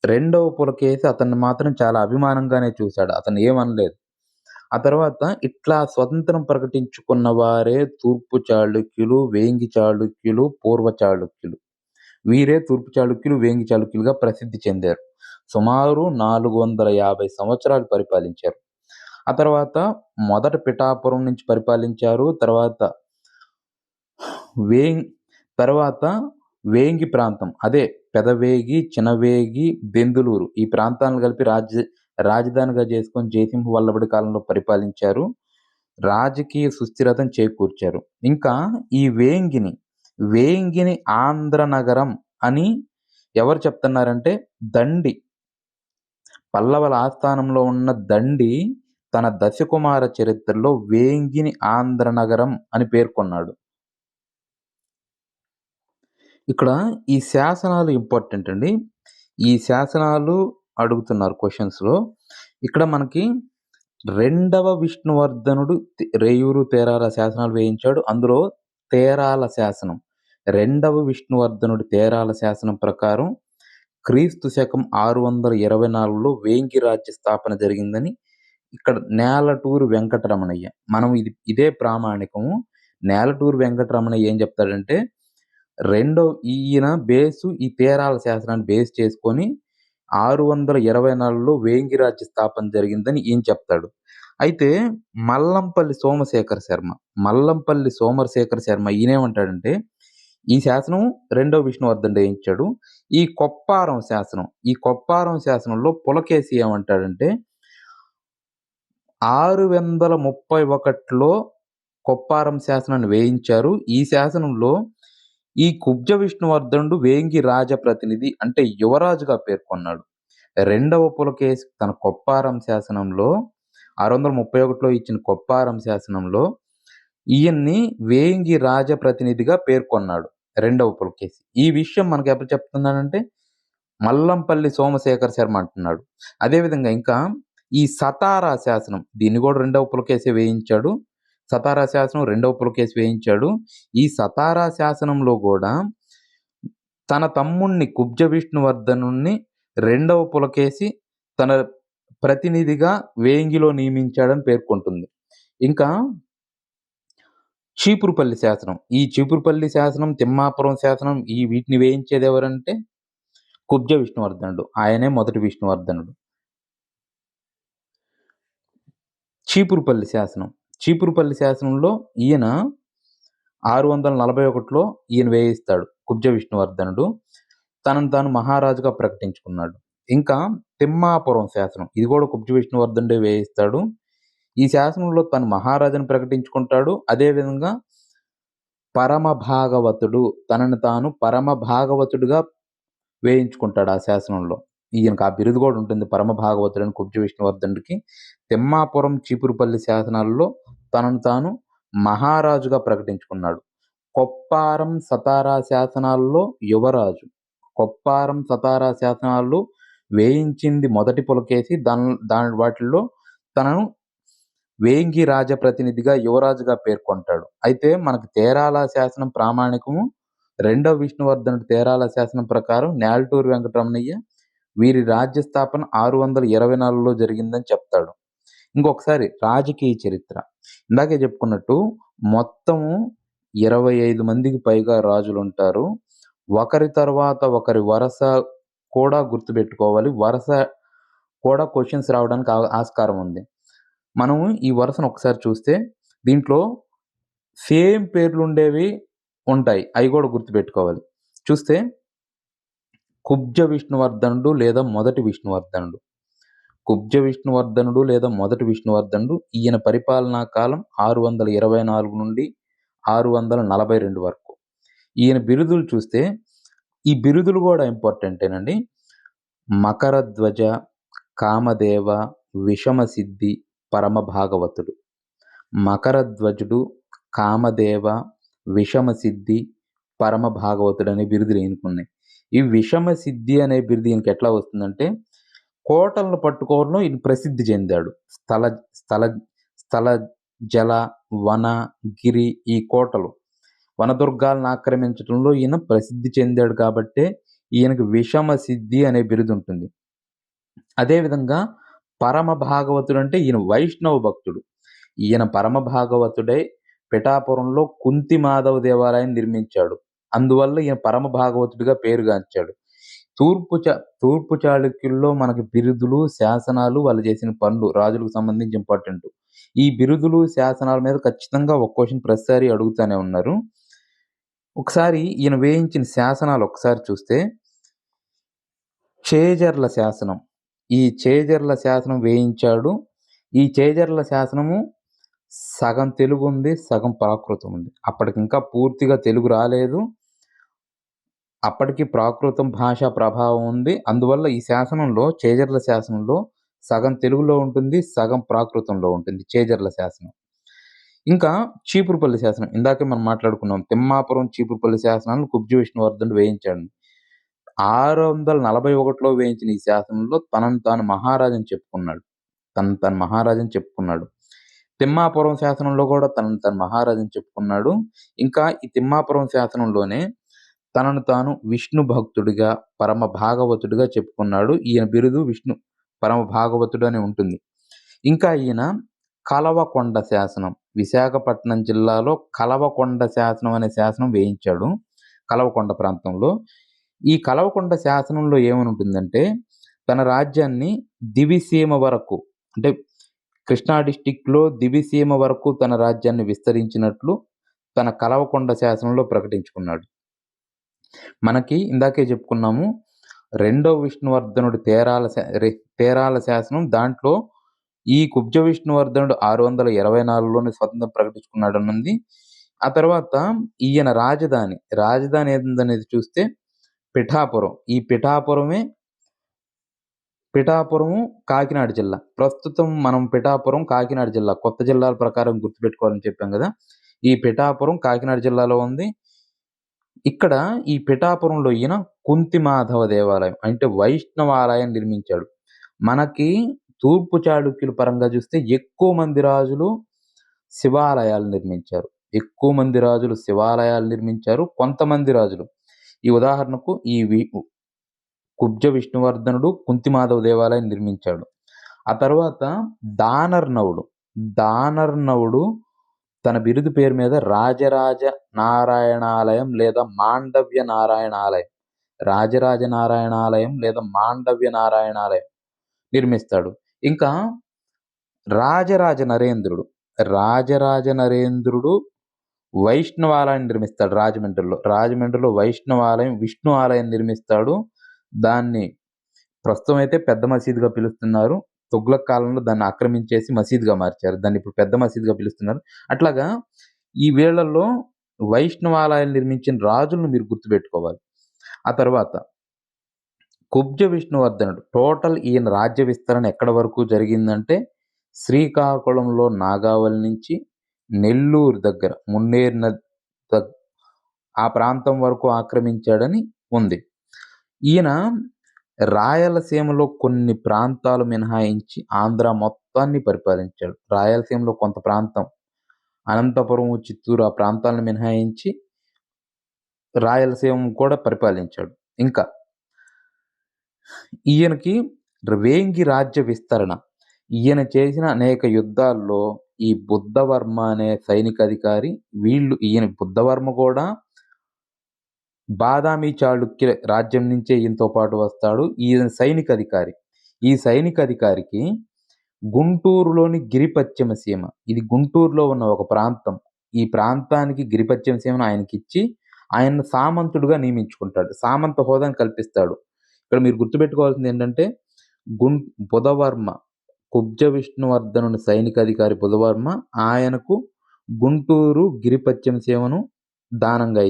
రెండవ పులకేశి అతన్ని మాత్రం చాలా అభిమానంగానే చూశాడు. అతను ఏమనలేదు. ఆ తర్వాత ఇట్లా స్వతంత్రం ప్రకటించుకున్న వారే తూర్పు చాళుక్యులు, వేంగి చాళుక్యులు, పూర్వ చాళుక్యులు. వీరే తూర్పు చాళుక్యులు, వేంగి చాళుక్యులుగా ప్రసిద్ధి చెందారు. సుమారు 450 సంవత్సరాలు పరిపాలించారు. ఆ తర్వాత మొదట పిఠాపురం నుంచి పరిపాలించారు. తర్వాత వేంగి ప్రాంతం, అదే పెదవేగి, చినవేగి, దెందులూరు ఈ ప్రాంతాలను కలిపి రాజధానిగా చేసుకొని జయసింహ వల్లభుడి కాలంలో పరిపాలించారు. రాజకీయ సుస్థిరతను చేకూర్చారు. ఇంకా ఈ వేంగిని ఆంధ్ర నగరం అని ఎవరు చెప్తున్నారంటే దండి. పల్లవుల ఆస్థానంలో ఉన్న దండి తన దశకుమార చరిత్రలో వేంగిని ఆంధ్ర నగరం అని పేర్కొన్నాడు. ఇక్కడ ఈ శాసనాలు ఇంపార్టెంట్ అండి. ఈ శాసనాలు అడుగుతున్నారు క్వెషన్స్‌లో. ఇక్కడ మనకి రెండవ విష్ణువర్ధనుడు రేయూరు, తేరాల శాసనాలు వేయించాడు. అందులో తేరాల శాసనం, రెండవ విష్ణువర్ధనుడి తేరాల శాసనం ప్రకారం క్రీస్తు శకం 624లో వేంగి రాజ్య స్థాపన జరిగిందని ఇక్కడ నేలటూరు వెంకటరమణయ్య. మనం ఇదే ప్రామాణికము. నేలటూరు వెంకటరమణయ్య ఏం చెప్తాడంటే ఈయన ఈ తేరాల శాసనాన్ని బేస్ చేసుకొని 624లో వేంగి రాజ్య స్థాపన జరిగిందని ఈయన చెప్తాడు. అయితే మల్లంపల్లి సోమశేఖర శర్మ ఈయనేమంటాడంటే ఈ శాసనం రెండవ విష్ణువర్ధనుడు వేయించాడు. ఈ కొప్పారం శాసనంలో పులకేశి ఏమంటాడంటే 631లో కొప్పారం శాసనాన్ని వేయించారు. ఈ శాసనంలో ఈ కుబ్జ విష్ణువర్ధనుడు వేంగి రాజప్రతినిధి అంటే యువరాజుగా పేర్కొన్నాడు. రెండవ పులకేశి తన కొప్పారం శాసనంలో 631లో ఇచ్చిన కొప్పారం శాసనంలో ఈయన్ని వేంగి రాజప్రతినిధిగా పేర్కొన్నాడు రెండవ పులకేశి. ఈ విషయం మనకు ఎవరు చెప్తున్నాడంటే మల్లంపల్లి సోమశేఖర శర్మ అంటున్నాడు. అదేవిధంగా ఇంకా ఈ సతారా శాసనం, దీన్ని కూడా రెండవ పులకేశి వేయించాడు. సతారా శాసనం రెండవ పులకేశి వేయించాడు. ఈ సతారా శాసనంలో కూడా తన తమ్ముణ్ణి కుబ్జ విష్ణువర్ధనుణ్ణి రెండవ పులకేశి తన ప్రతినిధిగా వేంగిలో నియమించాడని పేర్కొంటుంది. ఇంకా చీపురుపల్లి శాసనం, ఈ చీపురుపల్లి శాసనం, తిమ్మాపురం శాసనం వీటిని వేయించేది ఎవరంటే కుబ్జ విష్ణువర్ధనుడు. ఆయనే మొదటి విష్ణువర్ధనుడు. చీపురుపల్లి శాసనంలో ఈయన 641లో ఈయన వేయిస్తాడు కుబ్జ విష్ణువర్ధనుడు. తనను తాను మహారాజుగా ప్రకటించుకున్నాడు. ఇంకా తిమ్మాపురం శాసనం, ఇది కూడా కుబ్జ విష్ణువర్ధనుడే వేయిస్తాడు. ఈ శాసనంలో తను మహారాజును ప్రకటించుకుంటాడు. అదేవిధంగా తనను తాను పరమ భాగవతుడుగా వేయించుకుంటాడు ఆ శాసనంలో. ఈయనకు ఆ బిరుదు కూడా ఉంటుంది, పరమ భాగవతుడని కుబ్జ విష్ణువర్ధనుడికి. తిమ్మాపురం, చీపురుపల్లి శాసనాల్లో తనను తాను మహారాజుగా ప్రకటించుకున్నాడు. కొప్పారం, సతారా శాసనాల్లో యువరాజు. వేయించింది మొదటి పులకేశి. వాటిల్లో తనను వేంగి రాజప్రతినిధిగా యువరాజుగా పేర్కొంటాడు. అయితే మనకు తేరాల శాసనం ప్రామాణికము. రెండవ విష్ణువర్ధనుడి తేరాల శాసనం ప్రకారం నేలటూరు వెంకటరమణయ్య వీరి రాజ్య స్థాపన 624లో జరిగిందని చెప్తాడు. ఇంకొకసారి రాజకీయ చరిత్ర, ఇందాకే చెప్పుకున్నట్టు మొత్తము 25 మందికి పైగా రాజులుంటారు. ఒకరి తర్వాత ఒకరి వరస కూడా గుర్తుపెట్టుకోవాలి. వరస కూడా క్వశ్చన్స్ రావడానికి ఆస్కారం ఉంది. మనము ఈ వరుసను ఒకసారి చూస్తే దీంట్లో సేమ్ పేర్లుండేవి ఉంటాయి, అవి కూడా గుర్తుపెట్టుకోవాలి. చూస్తే కుబ్జ విష్ణువర్ధనుడు లేదా మొదటి విష్ణువర్ధనుడు ఈయన పరిపాలనా కాలం 624 నుండి 642 వరకు. ఈయన బిరుదులు చూస్తే ఈ బిరుదులు కూడా ఇంపార్టెంటేనండి. మకరధ్వజ, కామదేవ, విషమసిద్ధి, పరమ భాగవతుడు. మకరధ్వజుడు, కామదేవ, విషమసిద్ధి, పరమ భాగవతుడు అనే బిరుదులు ఈయనకున్నాయి. ఈ విషమసిద్ధి అనే బిరుదు ఈయనకి ఎట్లా వస్తుందంటే కోటలను పట్టుకోవడంలో ఈయన ప్రసిద్ధి చెందాడు. స్థల జల వన గిరి ఈ కోటలు వనదుర్గాలను ఆక్రమించడంలో ఈయన ప్రసిద్ధి చెందాడు కాబట్టే ఈయనకు విషమసిద్ధి అనే బిరుదు ఉంటుంది. అదేవిధంగా పరమ భాగవతుడు అంటే ఈయన వైష్ణవ భక్తుడు. ఈయన పరమ భాగవతుడై పిఠాపురంలో కుంతి మాధవ దేవాలయాన్ని నిర్మించాడు. అందువల్ల ఈయన పరమ భాగవతుడిగా పేరుగాంచాడు. తూర్పు చాళుక్యుల్లో మనకి బిరుదులు, శాసనాలు, వాళ్ళు చేసిన పనులు రాజులకు సంబంధించి ఇంపార్టెంట్. ఈ బిరుదులు, శాసనాల మీద ఖచ్చితంగా ఒక క్వశ్చన్ ప్రతిసారి అడుగుతూనే ఉన్నారు. ఒకసారి ఈయన వేయించిన శాసనాలు ఒకసారి చూస్తే చేజర్ల శాసనం, ఈ చేజర్ల శాసనం వేయించాడు. ఈ చేజర్ల శాసనము సగం తెలుగుంది, సగం ప్రాకృతం ఉంది. అప్పటికింకా పూర్తిగా తెలుగు రాలేదు. అప్పటికి ప్రాకృతం భాషా ప్రభావం ఉంది. అందువల్ల ఈ శాసనంలో, చేజర్ల శాసనంలో సగం తెలుగులో ఉంటుంది, సగం ప్రాకృతంలో ఉంటుంది చేజర్ల శాసనం. ఇంకా చీపురుపల్లి శాసనం. ఇందాకే మనం మాట్లాడుకున్నాం. తిమ్మాపురం, చీపురుపల్లి శాసనాలను కుబ్జ విష్ణువర్ధనుడు వేయించాడు. 641లో వేయించిన ఈ శాసనంలో తనను తాను మహారాజని చెప్పుకున్నాడు. తనను తాను మహారాజని చెప్పుకున్నాడు. తిమ్మాపురం శాసనంలో కూడా తనను తాను మహారాజని చెప్పుకున్నాడు. ఇంకా ఈ తిమ్మాపురం శాసనంలోనే తనను తాను విష్ణు భక్తుడిగా, పరమ భాగవతుడిగా చెప్పుకున్నాడు. ఈయన బిరుదు విష్ణు పరమ భాగవతుడు అని ఉంటుంది. ఇంకా ఈయన కలవకొండ శాసనం, విశాఖపట్నం జిల్లాలో కలవకొండ శాసనం అనే శాసనం వేయించాడు. కలవకొండ ప్రాంతంలో. ఈ కలవకొండ శాసనంలో ఏమనుంటుందంటే, తన రాజ్యాన్ని దివిసీమ వరకు, అంటే కృష్ణా డిస్ట్రిక్ట్‌లో దివిసీమ వరకు తన రాజ్యాన్ని విస్తరించినట్లు తన కలవకొండ శాసనంలో ప్రకటించుకున్నాడు. మనకి ఇందాకే చెప్పుకున్నాము. రెండో విష్ణువర్ధనుడు తేరాల శాసనం. దాంట్లో ఈ కుబ్జ విష్ణువర్ధనుడు 624లోనే స్వతంత్రం ప్రకటించుకున్నాడనుంది. ఆ తర్వాత ఈయన రాజధాని ఏందనేది చూస్తే పిఠాపురం. ఈ పిఠాపురము కాకినాడ జిల్లా. ప్రస్తుతం మనం పిఠాపురం, కాకినాడ జిల్లా కొత్త జిల్లాల ప్రకారం గుర్తుపెట్టుకోవాలని చెప్పాం గదా! ఈ పిఠాపురం కాకినాడ జిల్లాలో ఉంది. ఇక్కడ ఈ పిఠాపురంలో ఈయన కుంతిమాధవ దేవాలయం, అంటే వైష్ణవ ఆలయం నిర్మించాడు. మనకి తూర్పు చాళుక్యుల పరంగా చూస్తే ఎక్కువ మంది రాజులు శివాలయాలు నిర్మించారు. కొంతమంది రాజులు, ఈ ఉదాహరణకు కుబ్జ విష్ణువర్ధనుడు కుంతిమాధవ దేవాలయం నిర్మించాడు. ఆ తర్వాత దానర్నవుడు తన బిరుదు పేరు మీద రాజరాజ నారాయణాలయం లేదా మాండవ్య నారాయణాలయం నిర్మిస్తాడు. ఇంకా రాజరాజ నరేంద్రుడు వైష్ణవాలయం నిర్మిస్తాడు రాజమండ్రిలో వైష్ణవాలయం, విష్ణు ఆలయం నిర్మిస్తాడు. దాన్ని ప్రస్తుతం అయితే పెద్ద మసీదుగా పిలుస్తున్నారు. తుగ్లక్ కాలంలో దాన్ని ఆక్రమించేసి మసీదుగా మార్చారు. దాన్ని ఇప్పుడు పెద్ద మసీదుగా పిలుస్తున్నారు. అట్లాగా ఈ వీళ్ళల్లో వైష్ణవాలయాలు నిర్మించిన రాజులను మీరు గుర్తుపెట్టుకోవాలి. ఆ తర్వాత కుబ్జ విష్ణువర్ధనుడు టోటల్ ఈయన రాజ్య విస్తరణ ఎక్కడి వరకు జరిగిందంటే, శ్రీకాకుళంలో నాగావళి నుంచి నెల్లూరు దగ్గర మున్నేరు ఆ ప్రాంతం వరకు ఆక్రమించాడని ఉంది. ఈయన రాయలసీమలో కొన్ని ప్రాంతాలు మినహాయించి ఆంధ్ర మొత్తాన్ని పరిపాలించాడు. రాయలసీమలో కొంత ప్రాంతం, అనంతపురం, చిత్తూరు ఆ ప్రాంతాలను మినహాయించి రాయలసీమ కూడా పరిపాలించాడు. ఇంకా ఈయనకి వేంగి రాజ్య విస్తరణ, ఈయన చేసిన అనేక యుద్ధాల్లో ఈ బుద్ధవర్మ అనే సైనికాధికారి, బుద్ధవర్మ కూడా బాదామి చాళుక్యుల రాజ్యం నుంచే ఈయనతో పాటు వస్తాడు. ఈయన సైనికాధికారి. ఈ సైనికాధికారికి గుంటూరులోని గిరిపశ్చిమ సీమ, ఇది గుంటూరులో ఉన్న ఒక ప్రాంతం. ఈ ప్రాంతానికి గిరిపశ్చిమ సీమను ఆయనకిచ్చి ఆయన్ను సామంతుడుగా నియమించుకుంటాడు. సామంత హోదాను కల్పిస్తాడు. ఇక్కడ మీరు గుర్తుపెట్టుకోవాల్సింది ఏంటంటే, బుధవర్మ, కుబ్జ విష్ణువర్ధనుని సైనికాధికారి బుధవర్మ ఆయనకు గుంటూరు గిరిపశ్చిమ సీమను దానంగా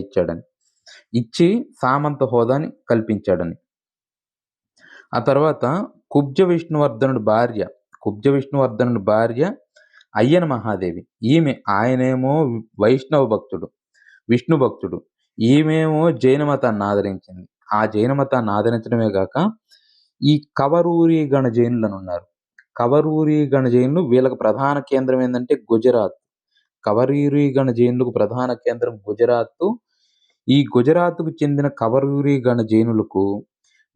ఇచ్చి సామంత హోదాని కల్పించాడని. ఆ తర్వాత కుబ్జ విష్ణువర్ధనుడి భార్య అయ్యన మహాదేవి. ఆయనేమో వైష్ణవ భక్తుడు, విష్ణు భక్తుడు. ఈమెమో జైన మతాన్ని ఆదరించింది. ఆ జైన మతాన్ని ఆదరించడమే గాక ఈ కవరూరి గణ జైనులని ఉన్నారు. కవరూరి గణ జైనులు వీళ్ళకి ప్రధాన కేంద్రం ఏంటంటే గుజరాత్. కవరూరి గణ జైనులకు ప్రధాన కేంద్రం గుజరాత్. ఈ గుజరాత్‌కు చెందిన కవరూరి గణ జైనులకు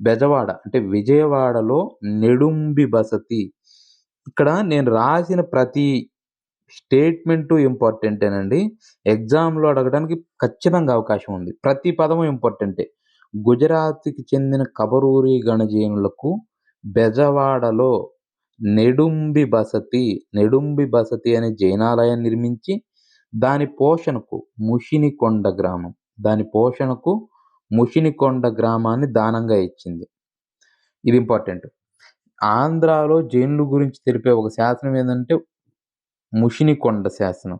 బెజవాడ, అంటే విజయవాడలో నెడుంబి బసతి. ఇక్కడ నేను రాసిన ప్రతి స్టేట్మెంటు ఇంపార్టెంటేనండి. ఎగ్జామ్‌లో అడగడానికి ఖచ్చితంగా అవకాశం ఉంది. ప్రతి పదము ఇంపార్టెంటే. గుజరాత్‌కి చెందిన కవరూరి గణ జైనులకు బెజవాడలో నెడుంబి బసతి అనే జైనాలయాన్ని నిర్మించి దాని పోషణకు ముషినికొండ గ్రామాన్ని దానంగా ఇచ్చింది. ఇది ఇంపార్టెంట్. ఆంధ్రాలో జైన్లు గురించి తెలిపే ఒక శాసనం ఏందంటే ముషినికొండ శాసనం.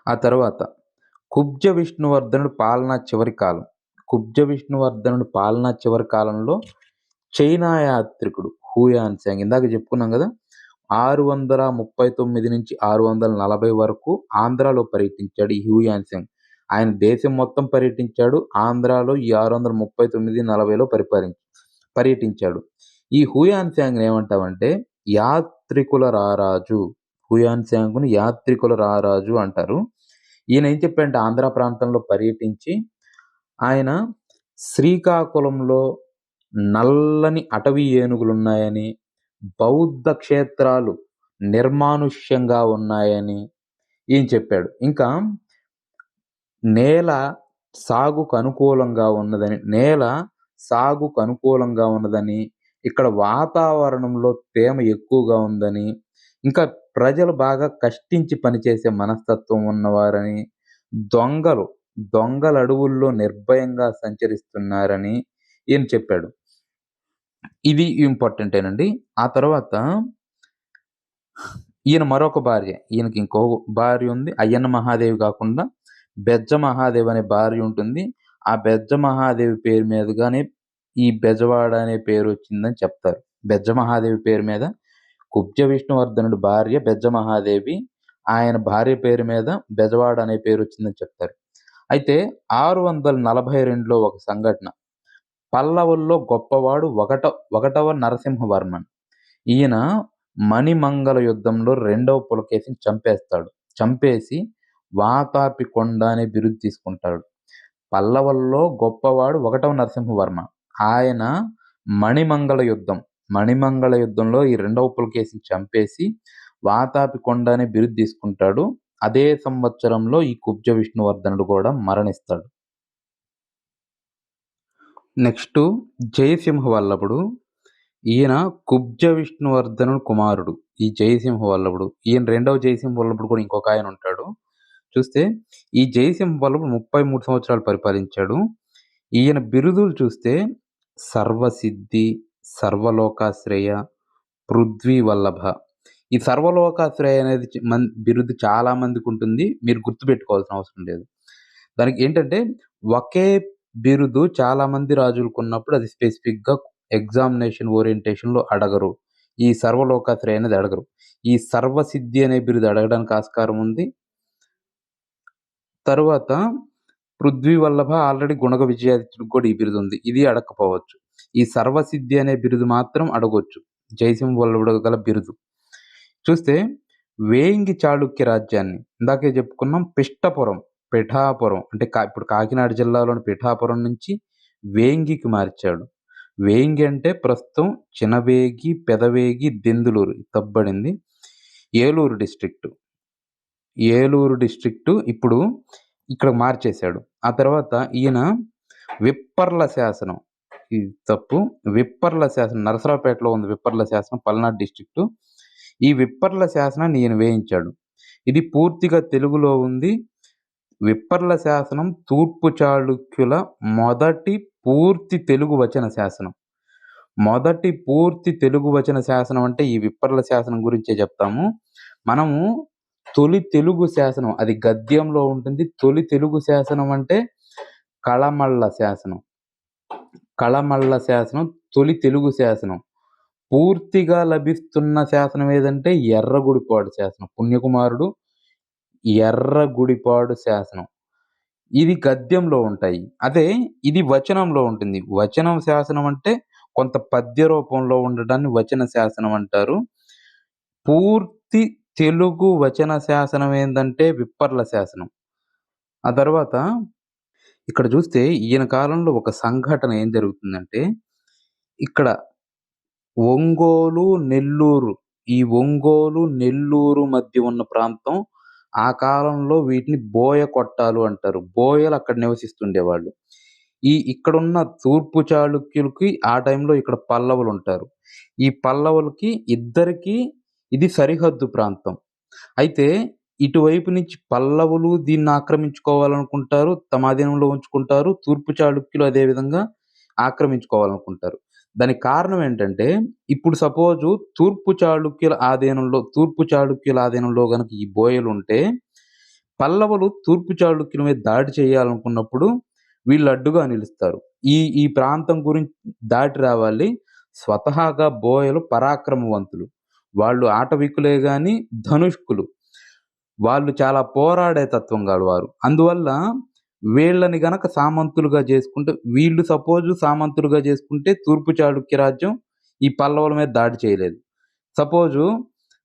ఆ తర్వాత కుబ్జ విష్ణువర్ధనుడి పాలనా చివరి కాలం. కుబ్జ విష్ణువర్ధనుడి పాలనా చివరి కాలంలో చైనా యాత్రికుడు హుయాన్ సాంగ్ ఇందాక చెప్పుకున్నాం గదా! 639-640 వరకు ఆంధ్రాలో పర్యటించాడు ఈ హుయాన్ సాంగ్. ఆయన దేశం మొత్తం పర్యటించాడు. ఆంధ్రాలో ఈ 639, 40లో పర్యటించాడు. ఈ హుయాన్ సాంగ్‌ని ఏమంటామంటే యాత్రికుల రారాజు. హుయాన్ సాంగ్‌ని యాత్రికుల రారాజు అంటారు. ఈయన ఏం చెప్పాడంటే ఆంధ్ర ప్రాంతంలో పర్యటించి ఆయన శ్రీకాకుళంలో నల్లని అటవీ ఏనుగులున్నాయని, బౌద్ధ క్షేత్రాలు నిర్మానుష్యంగా ఉన్నాయని ఈయన చెప్పాడు. ఇంకా నేల సాగుకు అనుకూలంగా ఉన్నదని, ఇక్కడ వాతావరణంలో తేమ ఎక్కువగా ఉందని, ఇంకా ప్రజలు బాగా కష్టించి పనిచేసే మనస్తత్వం ఉన్నవారని, దొంగలు అడవుల్లో నిర్భయంగా సంచరిస్తున్నారని ఈయన చెప్పాడు. ఇది ఇంపార్టెంటేనండి. ఆ తర్వాత ఈయన మరొక భార్య. ఈయనకి ఇంకో భార్య ఉంది. అయ్యన్న మహాదేవి కాకుండా బెజ్జ మహాదేవి అనే భార్య ఉంటుంది. ఆ బెజ్జ మహాదేవి పేరు మీదుగానే ఈ బెజవాడ అనే పేరు వచ్చిందని చెప్తారు. బెజ్జ మహాదేవి పేరు మీద కుబ్జ విష్ణువర్ధనుడి భార్య బెజ్జ మహాదేవి. ఆయన భార్య పేరు మీద బెజవాడ అనే పేరు వచ్చిందని చెప్తారు. అయితే 642లో ఒక సంఘటన. పల్లవుల్లో గొప్పవాడు ఒకటవ నరసింహవర్మన్. ఈయన మణిమంగళ యుద్ధంలో రెండవ పులకేశిని చంపేస్తాడు. చంపేసి వాతాపి కొండ అనే బిరుదు తీసుకుంటాడు. పల్లవుల్లో గొప్పవాడు ఒకటవ నరసింహవర్మ. ఆయన మణిమంగళ యుద్ధంలో ఈ రెండవ పులకేశిని చంపేసి వాతాపి కొండ అనే బిరుదు తీసుకుంటాడు. అదే సంవత్సరంలో ఈ కుబ్జ విష్ణువర్ధనుడు కూడా మరణిస్తాడు. నెక్స్ట్ జయసింహ వల్లభుడు. ఈయన కుబ్జ విష్ణువర్ధనుడు కుమారుడు. ఈ జయసింహ వల్లభుడు. ఈయన రెండవ జయసింహ వల్లభుడు కూడా ఇంకొక ఆయన ఉంటాడు. చూస్తే ఈ జయసింహ వల్లభుడు 33 సంవత్సరాలు పరిపాలించాడు. ఈయన బిరుదులు చూస్తే సర్వసిద్ధి, సర్వలోకాశ్రయ, పృథ్వీ వల్లభ. ఈ సర్వలోకాశ్రయ అనేది బిరుదు చాలా మందికి ఉంటుంది. మీరు గుర్తుపెట్టుకోవాల్సిన అవసరం లేదు. దానికి ఏంటంటే ఒకే బిరుదు చాలా మంది రాజులకున్నప్పుడు అది స్పెసిఫిక్‌గా ఎగ్జామినేషన్ ఓరియంటేషన్‌లో అడగరు. ఈ సర్వలోకాశ్రయ అనేది అడగరు. ఈ సర్వసిద్ధి అనే బిరుదు అడగడానికి ఆస్కారం ఉంది. తరువాత పృథ్వీ వల్లభ ఆల్రెడీ గుణగ విజయాదిత్యుడికి కూడా ఈ బిరుదు ఉంది. ఇది అడగకపోవచ్చు. ఈ సర్వసిద్ధి అనే బిరుదు మాత్రం అడగొచ్చు. జయసింహ వల్లభుడు గల బిరుదు. చూస్తే వేంగి చాళుక్య రాజ్యాన్ని ఇందాకే చెప్పుకున్నాం. పిఠాపురం అంటే ఇప్పుడు కాకినాడ జిల్లాలోని పిఠాపురం నుంచి వేంగికి మార్చాడు. వేంగి అంటే ప్రస్తుతం చినవేగి, పెదవేగి, దెందులూరు తబ్బడింది. ఏలూరు డిస్ట్రిక్టు ఇప్పుడు ఇక్కడ మార్చేశాడు. ఆ తర్వాత ఈయన విప్పర్ల శాసనం. ఇది తప్పు. విప్పర్ల శాసనం నరసరావుపేటలో ఉంది. విప్పర్ల శాసనం పల్నాడు డిస్ట్రిక్టు. ఈ విప్పర్ల శాసనాన్ని ఈయన వేయించాడు. ఇది పూర్తిగా తెలుగులో ఉంది. విప్పర్ల శాసనం తూర్పు చాళుక్యుల మొదటి పూర్తి తెలుగు వచన శాసనం అంటే ఈ విప్పర్ల శాసనం గురించే చెప్తాము. మనము తొలి తెలుగు శాసనం అది గద్యంలో ఉంటుంది. తొలి తెలుగు శాసనం అంటే కళమళ్ళ శాసనం తొలి తెలుగు శాసనం. పూర్తిగా లభిస్తున్న శాసనం ఏదంటే ఎర్రగుడిపాడు శాసనం. పుణ్యకుమారుడు ఎర్రగుడిపాడు శాసనం. ఇది గద్యంలో ఉంటాయి. అదే ఇది వచనంలో ఉంటుంది. వచనం శాసనం అంటే కొంత పద్య రూపంలో ఉండడాన్ని వచన శాసనం అంటారు. పూర్తి తెలుగు వచన శాసనం ఏందంటే విప్పర్ల శాసనం. ఆ తర్వాత ఇక్కడ చూస్తే ఈయన కాలంలో ఒక సంఘటన ఏం జరుగుతుందంటే ఇక్కడ ఒంగోలు, నెల్లూరు మధ్య ఉన్న ప్రాంతం. ఆ కాలంలో వీటిని బోయ కొట్టాలు అంటారు. బోయలు అక్కడ నివసిస్తుండేవాళ్ళు. ఇక్కడున్న తూర్పు చాళుక్యులకి ఆ టైంలో ఇక్కడ పల్లవులుంటారు. ఈ పల్లవులకి ఇద్దరికీ ఇది సరిహద్దు ప్రాంతం. అయితే ఇటువైపు నుంచి పల్లవులు దీన్ని ఆక్రమించుకోవాలనుకుంటారు. తమ అధీనంలో ఉంచుకుంటారు. తూర్పు చాళుక్యులు అదే విధంగా ఆక్రమించుకోవాలనుకుంటారు. దానికి కారణం ఏంటంటే, ఇప్పుడు సపోజు తూర్పు చాళుక్యుల ఆధీనంలో గనక ఈ బోయలుంటే, పల్లవులు తూర్పు చాళుక్యుల మీద దాడి చేయాలనుకున్నప్పుడు వీళ్ళు అడ్డుగా నిలుస్తారు. ఈ ఈ ప్రాంతం దాటి రావాలి. స్వతహాగా బోయలు పరాక్రమవంతులు. వాళ్ళు ఆటవికులే గాని ధనుష్కులు. వాళ్ళు చాలా పోరాడే తత్వం గలవారు. అందువల్ల వీళ్ళని గనక సామంతులుగా చేసుకుంటే వీళ్ళు సామంతులుగా చేసుకుంటే తూర్పు చాళుక్య రాజ్యం ఈ పల్లవుల మీద దాడి చేయలేదు. సపోజు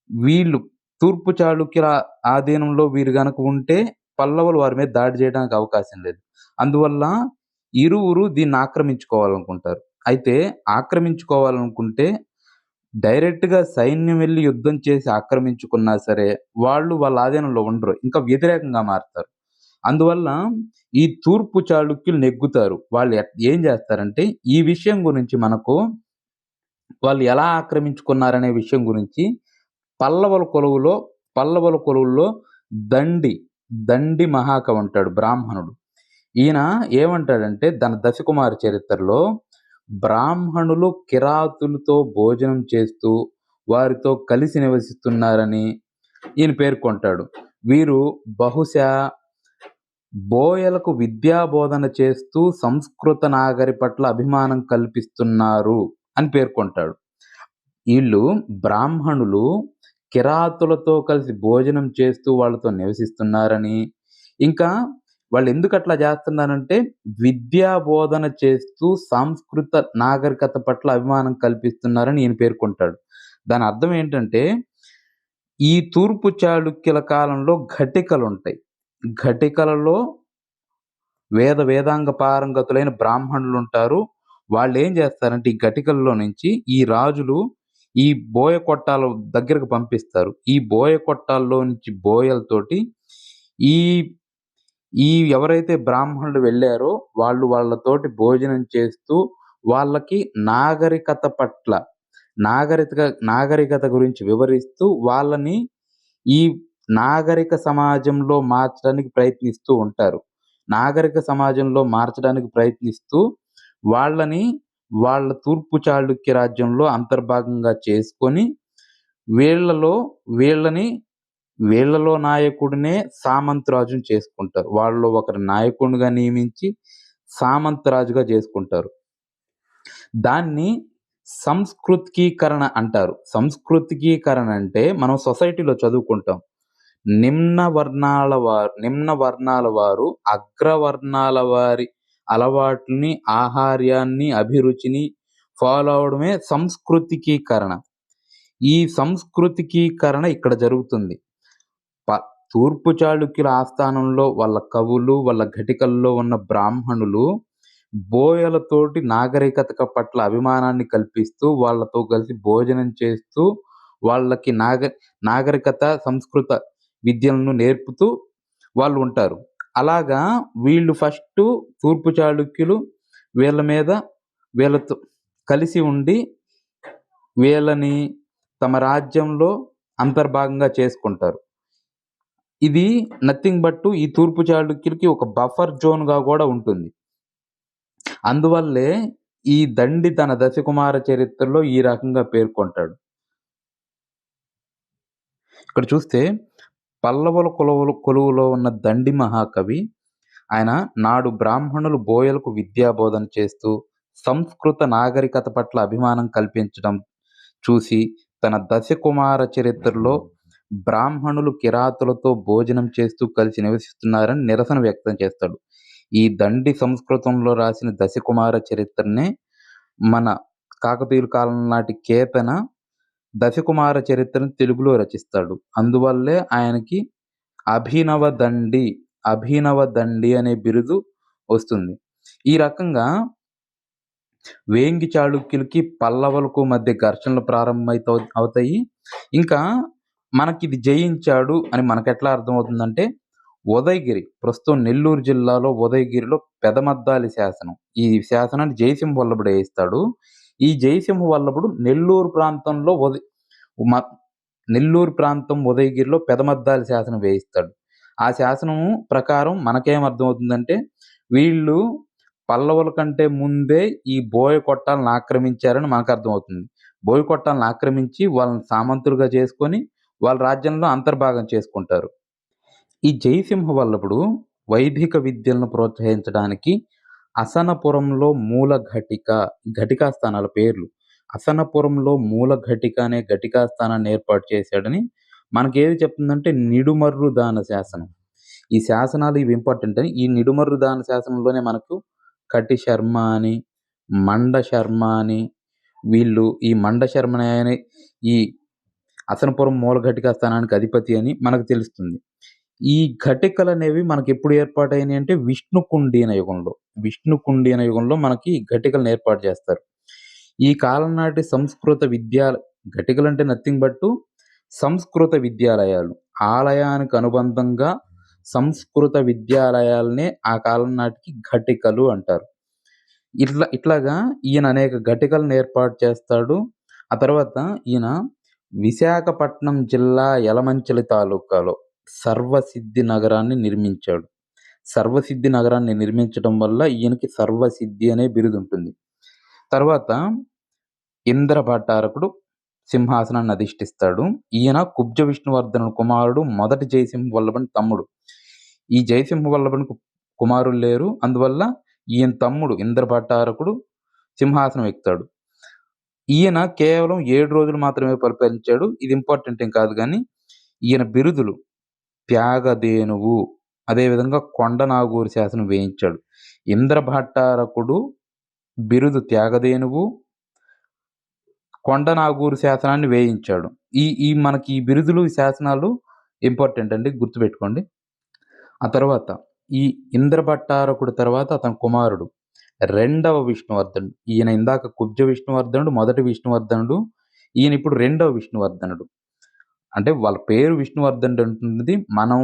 వీళ్ళు తూర్పు చాళుక్యుల ఆధీనంలో వీరు గనక ఉంటే పల్లవులు వారి మీద దాడి చేయడానికి అవకాశం లేదు. అందువల్ల ఇరువురు దీన్ని ఆక్రమించుకోవాలనుకుంటారు. అయితే ఆక్రమించుకోవాలనుకుంటే డైరెక్ట్‌గా సైన్యం వెళ్లి యుద్ధం చేసి ఆక్రమించుకున్నా సరే, వాళ్ళ ఆధీనంలో ఉండరు. ఇంకా వ్యతిరేకంగా మారతారు. అందువల్ల ఈ తూర్పు చాళుక్యులు నెగ్గుతారు. వాళ్ళు ఏం చేస్తారంటే, ఈ విషయం గురించి వాళ్ళు ఎలా ఆక్రమించుకున్నారనే విషయం గురించి పల్లవుల కొలువులో దండి మహాకవి ఉంటాడు బ్రాహ్మణుడు. ఈయన ఏమంటాడంటే తన దశకుమార చరిత్రలో బ్రాహ్మణులు కిరాతులతో భోజనం చేస్తూ వారితో కలిసి నివసిస్తున్నారని ఈయన పేర్కొంటాడు. వీరు బహుశా బోయలకు విద్యాబోధన చేస్తూ సంస్కృత నాగరి పట్ల అభిమానం కల్పిస్తున్నారు అని పేర్కొంటాడు. ఈళ్ళు బ్రాహ్మణులు కిరాతులతో కలిసి భోజనం చేస్తూ వాళ్ళతో నివసిస్తున్నారని, ఇంకా వాళ్ళెందుకట్లా జేస్తున్నారంటే, విద్యా బోధన చేస్తూ సాంస్కృత నాగరికత పట్ల అభిమానం కల్పిస్తున్నారని ఈయన పేర్కొంటాడు. దాని అర్థం ఏంటంటే, ఈ తూర్పు చాళుక్యుల కాలంలో ఘటికలుంటాయి. ఘటికలలో వేదాంగ పారంగతులైన బ్రాహ్మణులుంటారు. వాళ్ళేం జేస్తారంటే, ఈ ఘటికల్లో నుంచి ఈ రాజులు ఈ బోయ కొట్టాల దగ్గరకు పంపిస్తారు. ఈ బోయ కొట్టాల్లో నుంచి బోయలతోటి ఈ ఈ ఎవరైతే బ్రాహ్మణులు వెళ్లారో వాళ్ళతోటి భోజనం చేస్తూ వాళ్ళకి నాగరికత గురించి వివరిస్తూ వాళ్ళని ఈ నాగరిక సమాజంలో మార్చడానికి ప్రయత్నిస్తూ ఉంటారు. నాగరిక సమాజంలో మార్చడానికి ప్రయత్నిస్తూ వాళ్ళని వాళ్ళ తూర్పు చాళుక్య రాజ్యంలో అంతర్భాగంగా చేసుకొని వీళ్ళలో నాయకుడినే సామంతరాజుని చేసుకుంటారు. వాళ్ళలో ఒకరి నాయకుడిగా నియమించి సామంతరాజుగా చేసుకుంటారు. దాన్ని సంస్కృతికీకరణ అంటారు. సంస్కృతికీకరణ అంటే మనం సొసైటీలో చదువుకుంటాం. నిమ్న వర్ణాల వారు అగ్రవర్ణాల వారి అలవాట్లని, ఆహార్యాన్ని, అభిరుచిని ఫాలో అవ్వడమే సంస్కృతికీకరణ. ఈ సంస్కృతికీకరణ ఇక్కడ జరుగుతుంది. తూర్పు చాళుక్యుల ఆస్థానంలో వాళ్ళ కవులు, వాళ్ళ ఘటికల్లో ఉన్న బ్రాహ్మణులు బోయలతోటి నాగరికత పట్ల అభిమానాన్ని కల్పిస్తూ, వాళ్ళతో కలిసి భోజనం చేస్తూ, వాళ్ళకి నాగరికత, సంస్కృత విద్యలను నేర్పుతూ వాళ్ళు ఉంటారు. అలాగా వీళ్ళు ఫస్టు తూర్పు చాళుక్యులు వీళ్ళతో కలిసి ఉండి వీళ్ళని తమ రాజ్యంలో అంతర్భాగంగా చేసుకుంటారు. ఇది నథింగ్ బట్ ఈ తూర్పు చాళుక్యులకి ఒక బఫర్ జోన్‌గా గూడా ఉంటుంది. అందువల్లే ఈ దండి తన దశకుమార చరిత్రలో ఈ రకంగా పేర్కొంటాడు. ఇక్కడ చూస్తే పల్లవుల కొలువులో ఉన్న దండి మహాకవి ఆయన నాడు బ్రాహ్మణులు బోయలకు విద్యాబోధన చేస్తూ సంస్కృత నాగరికత పట్ల అభిమానం కల్పించడం చూసి తన దశకుమార చరిత్రలో బ్రాహ్మణులు కిరాతులతో భోజనం చేస్తూ కలిసి నివసిస్తున్నారని నిరసన వ్యక్తం చేస్తాడు. ఈ దండి సంస్కృతంలో రాసిన దశకుమార చరిత్రనే మన కాకతీయుల కాలం నాటి కేతన దశకుమార చరిత్రను తెలుగులో రచిస్తాడు. అందువల్లే ఆయనకి అభినవ దండి అనే బిరుదు వస్తుంది. ఈ రకంగా వేంగి చాళుక్యులకి పల్లవులకు మధ్య ఘర్షణలు అవుతాయి. ఇంకా మనకిది జయించాడు అని మనకెట్లా అర్థమవుతుందంటే, ఉదయగిరి ప్రస్తుతం నెల్లూరు జిల్లాలో ఉదయగిరిలో పెదమద్దాలి శాసనం. ఈ శాసనాన్ని జయసింహ వల్లభుడు వేయిస్తాడు. ఈ జయసింహ వల్లభుడు నెల్లూరు ప్రాంతం ఉదయగిరిలో పెదమద్దాలి శాసనం వేయిస్తాడు. ఆ శాసనం ప్రకారం మనకేమర్థమవుతుందంటే, వీళ్ళు పల్లవుల కంటే ముందే ఈ బోయకొట్టాలను ఆక్రమించారని మనకర్థమవుతుంది. బోయకొట్టాలను ఆక్రమించి వాళ్ళని సామంతులుగా చేసుకొని వాళ్ళ రాజ్యంలో అంతర్భాగం చేసుకుంటారు. ఈ జయసింహ వల్లభుడు వైదిక విద్యలను ప్రోత్సహించడానికి అసనపురంలో మూల ఘటిక, ఘటికా స్థానాల పేర్లు. అసనపురంలో మూల ఘటిక అనే ఘటికా స్థానాన్ని ఏర్పాటు చేశాడని మనకేది చెప్తుందంటే నిడుమర్రుదాన శాసనం. ఈ శాసనాలు ఇవి ఇంపార్టెంట్ అని. ఈ నిడుమర్రుదాన శాసనంలోనే మనకు కటి శర్మ అని, మండ శర్మ అని వీళ్ళు ఈ మండ శర్మనే అని ఈ అసనపురం మూల ఘటికా స్థానానికి అధిపతి అని మనకు తెలుస్తుంది. ఈ ఘటికలనేవి మనకెప్పుడు ఏర్పాటయినాయి అంటే విష్ణుకుండిన యుగంలో. విష్ణుకుండిన యుగంలో మనకి ఈ ఘటికలను ఏర్పాటు చేస్తారు. ఈ కాలం నాటి సంస్కృత ఘటికలంటే నథింగ్ బట్ సంస్కృత విద్యాలయాలు. ఆలయానికి అనుబంధంగా సంస్కృత విద్యాలయాలనే ఆ కాలం నాటికి ఘటికలు అంటారు. ఇట్లాగా ఈయన అనేక ఘటికలను ఏర్పాటు చేస్తాడు. ఆ తర్వాత ఈయన విశాఖపట్నం జిల్లా యలమంచిలి తాలూకాలో సర్వసిద్ధి నగరాన్ని నిర్మించాడు. సర్వసిద్ధి నగరాన్ని నిర్మించడం వల్ల ఈయనకి సర్వసిద్ధి అనే బిరుదుంటుంది. తర్వాత ఇంద్రభట్టారకుడు సింహాసనాన్ని అధిష్ఠిస్తాడు. ఈయన కుబ్జ విష్ణువర్ధనుని కుమారుడు, మొదటి జయసింహ వల్లభుని తమ్ముడు. ఈ జయసింహ వల్లభునికి కుమారులు లేరు. అందువల్ల ఈయన తమ్ముడు ఇంద్రభట్టారకుడు సింహాసనం ఎక్కుతాడు. ఈయన కేవలం 7 రోజులు మాత్రమే పరిపాలించాడు. ఇది ఇంపార్టెంట్ ఏం కాదు గానీ, ఈయన బిరుదులు త్యాగధేనువు, అదేవిధంగా కొండనాగూరు శాసనం వేయించాడు. ఇంద్రభట్టారకుడు బిరుదు త్యాగధేనువు, కొండనాగూరు శాసనాన్ని వేయించాడు. ఈ మనకి ఈ బిరుదులు, ఈ శాసనాలు ఇంపార్టెంట్ అండి, గుర్తుపెట్టుకోండి. ఆ తర్వాత ఈ ఇంద్రభట్టారకుడు తర్వాత అతని కుమారుడు రెండవ విష్ణువర్ధనుడు. ఈయన ఇందాక కుబ్జ విష్ణువర్ధనుడు, మొదటి విష్ణువర్ధనుడు. ఈయన ఇప్పుడు రెండవ విష్ణువర్ధనుడు. అంటే వాళ్ళ పేరు విష్ణువర్ధనుడు అంటున్నది మనం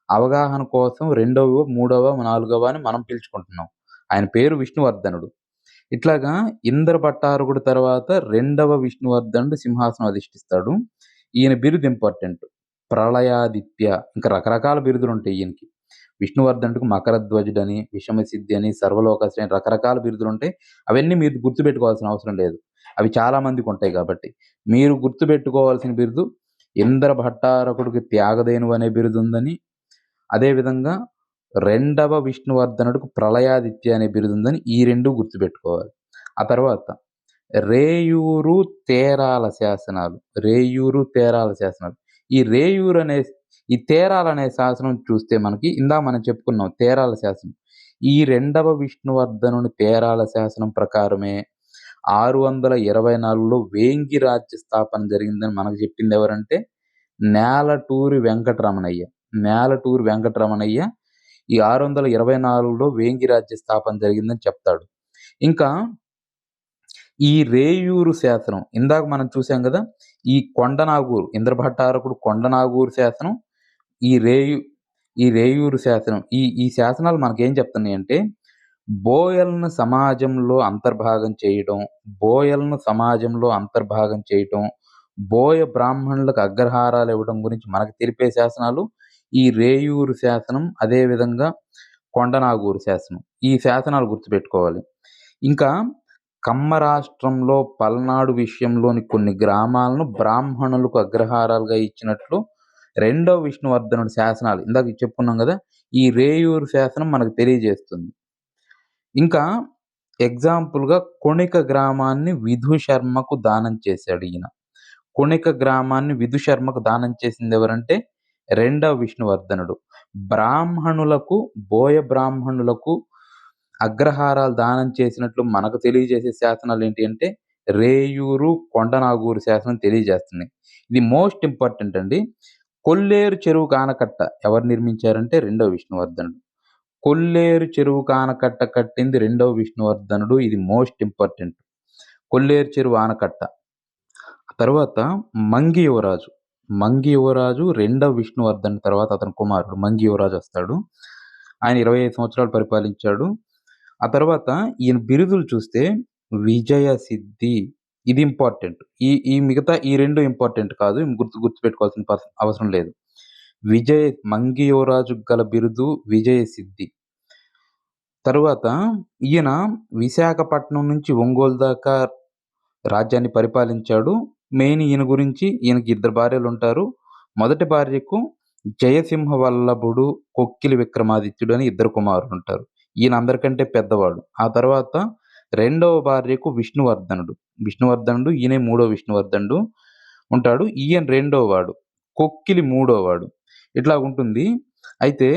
అవగాహన కోసం రెండవ, మూడవ, నాలుగవ అని మనం పిలుచుకుంటున్నాం. ఆయన పేరు విష్ణువర్ధనుడు. ఇట్లాగా ఇంద్రభట్టారకుడు తర్వాత రెండవ విష్ణువర్ధనుడు సింహాసనం అధిష్ఠిస్తాడు. ఈయన బిరుదు ఇంపార్టెంట్. ప్రళయాదిత్య, ఇంకా రకరకాల బిరుదులుంటాయి ఈయనకి. విష్ణువర్ధనుడికి మకరధ్వజుడని, విషమసిద్ధి అని, సర్వలోకశ్రీ అని రకరకాల బిరుదులుంటాయి. అవన్నీ మీరు గుర్తుపెట్టుకోవాల్సిన అవసరం లేదు. అవి చాలా మందికి ఉంటాయి కాబట్టి. మీరు గుర్తుపెట్టుకోవాల్సిన బిరుదు ఇంద్రభట్టారకుడికి త్యాగధేనువు అనే బిరుదు ఉందని, అదేవిధంగా రెండవ విష్ణువర్ధనుడికి ప్రళయాదిత్య అనే బిరుదు ఉందని ఈ 2 గుర్తుపెట్టుకోవాలి. ఆ తర్వాత రేయూరు తేరాల శాసనాలు. రేయూరు తేరాల శాసనాలు. ఈ తేరాల అనే శాసనం చూస్తే మనకి ఇందాక మనం చెప్పుకున్నాం తేరాల శాసనం. ఈ రెండవ విష్ణువర్ధనుని తేరాల శాసనం ప్రకారమే 624లో వేంగి రాజ్య స్థాపన జరిగిందని మనకు చెప్పింది ఎవరంటే నేలటూరి వెంకటరమణయ్య. నేలటూరి వెంకటరమణయ్య ఈ 624లో వేంగి రాజ్య స్థాపన జరిగిందని చెప్తాడు. ఇంకా ఈ రేయూరు శాసనం ఇందాక మనం చూసాం కదా, ఈ కొండనాగూరు, ఇంద్రభట్టారకుడు కొండనాగూరు శాసనం, ఈ రేయూరు శాసనం, ఈ శాసనాలు మనకేం చెప్తున్నాయంటే బోయలను సమాజంలో అంతర్భాగం చేయటం, బోయ బ్రాహ్మణులకు అగ్రహారాలు ఇవ్వడం గురించి మనకు తెలిపే శాసనాలు ఈ రేయూరు శాసనం, అదేవిధంగా కొండనాగూరు శాసనం. ఈ శాసనాలు గుర్తుపెట్టుకోవాలి. ఇంకా కమ్మ రాష్ట్రంలో పల్నాడు విషయంలోని కొన్ని గ్రామాలను బ్రాహ్మణులకు అగ్రహారాలుగా ఇచ్చినట్లు రెండవ విష్ణువర్ధనుడి శాసనాలు ఇందాక చెప్పుకున్నాం కదా, ఈ రేయూరు శాసనం మనకు తెలియజేస్తుంది. ఇంకా ఎగ్జాంపుల్గా కొణిక గ్రామాన్ని విధుశర్మకు దానం చేశాడు ఈయన. కొణిక గ్రామాన్ని విధుశర్మకు దానం చేసింది ఎవరంటే రెండవ విష్ణువర్ధనుడు. బోయ బ్రాహ్మణులకు అగ్రహారాలు దానం చేసినట్లు మనకు తెలియజేసే శాసనాలు ఏంటి అంటే రేయూరు, కొండనాగూరు శాసనం తెలియజేస్తున్నాయి. ఇది మోస్ట్ ఇంపార్టెంట్ అండి. కొల్లేరు చెరువుకు ఆనకట్ట ఎవరు నిర్మించారంటే రెండవ విష్ణువర్ధనుడు. కొల్లేరు చెరువుకు ఆనకట్ట కట్టింది రెండవ విష్ణువర్ధనుడు. ఇది మోస్ట్ ఇంపార్టెంట్. కొల్లేరు చెరువు ఆనకట్ట. తర్వాత మంగి యువరాజు రెండవ విష్ణువర్ధన్ తర్వాత అతని కుమారుడు మంగి యువరాజు వస్తాడు. ఆయన 25 సంవత్సరాలు పరిపాలించాడు. ఆ తర్వాత ఈయన బిరుదులు చూస్తే విజయ సిద్ధి, ఇది ఇంపార్టెంట్. ఈ మిగతా ఈ 2 ఇంపార్టెంట్ కాదు, గుర్తుపెట్టుకోవాల్సిన అవసరం లేదు. మంగి యువరాజు గల బిరుదు విజయ సిద్ధి. తరువాత ఈయన విశాఖపట్నం నుంచి ఒంగోలు దాకా రాజ్యాన్ని పరిపాలించాడు. మెయిన్ ఈయన గురించి ఈయనకి ఇద్దరు భార్యలుంటారు. మొదటి భార్యకు జయసింహ వల్లభుడు, కొక్కిలి విక్రమాదిత్యుడు అని ఇద్దరు కుమారులుంటారు. ఈయన అందరికంటే పెద్దవాడు. ఆ తర్వాత రెండవ భార్యకు విష్ణువర్ధనుడు. విష్ణువర్ధనుడు ఈయనే మూడో విష్ణువర్ధనుడు ఉంటాడు. ఈయన రెండో వాడు. కొక్కిలి మూడో వాడు. ఇట్లా ఉంటుంది. అయితే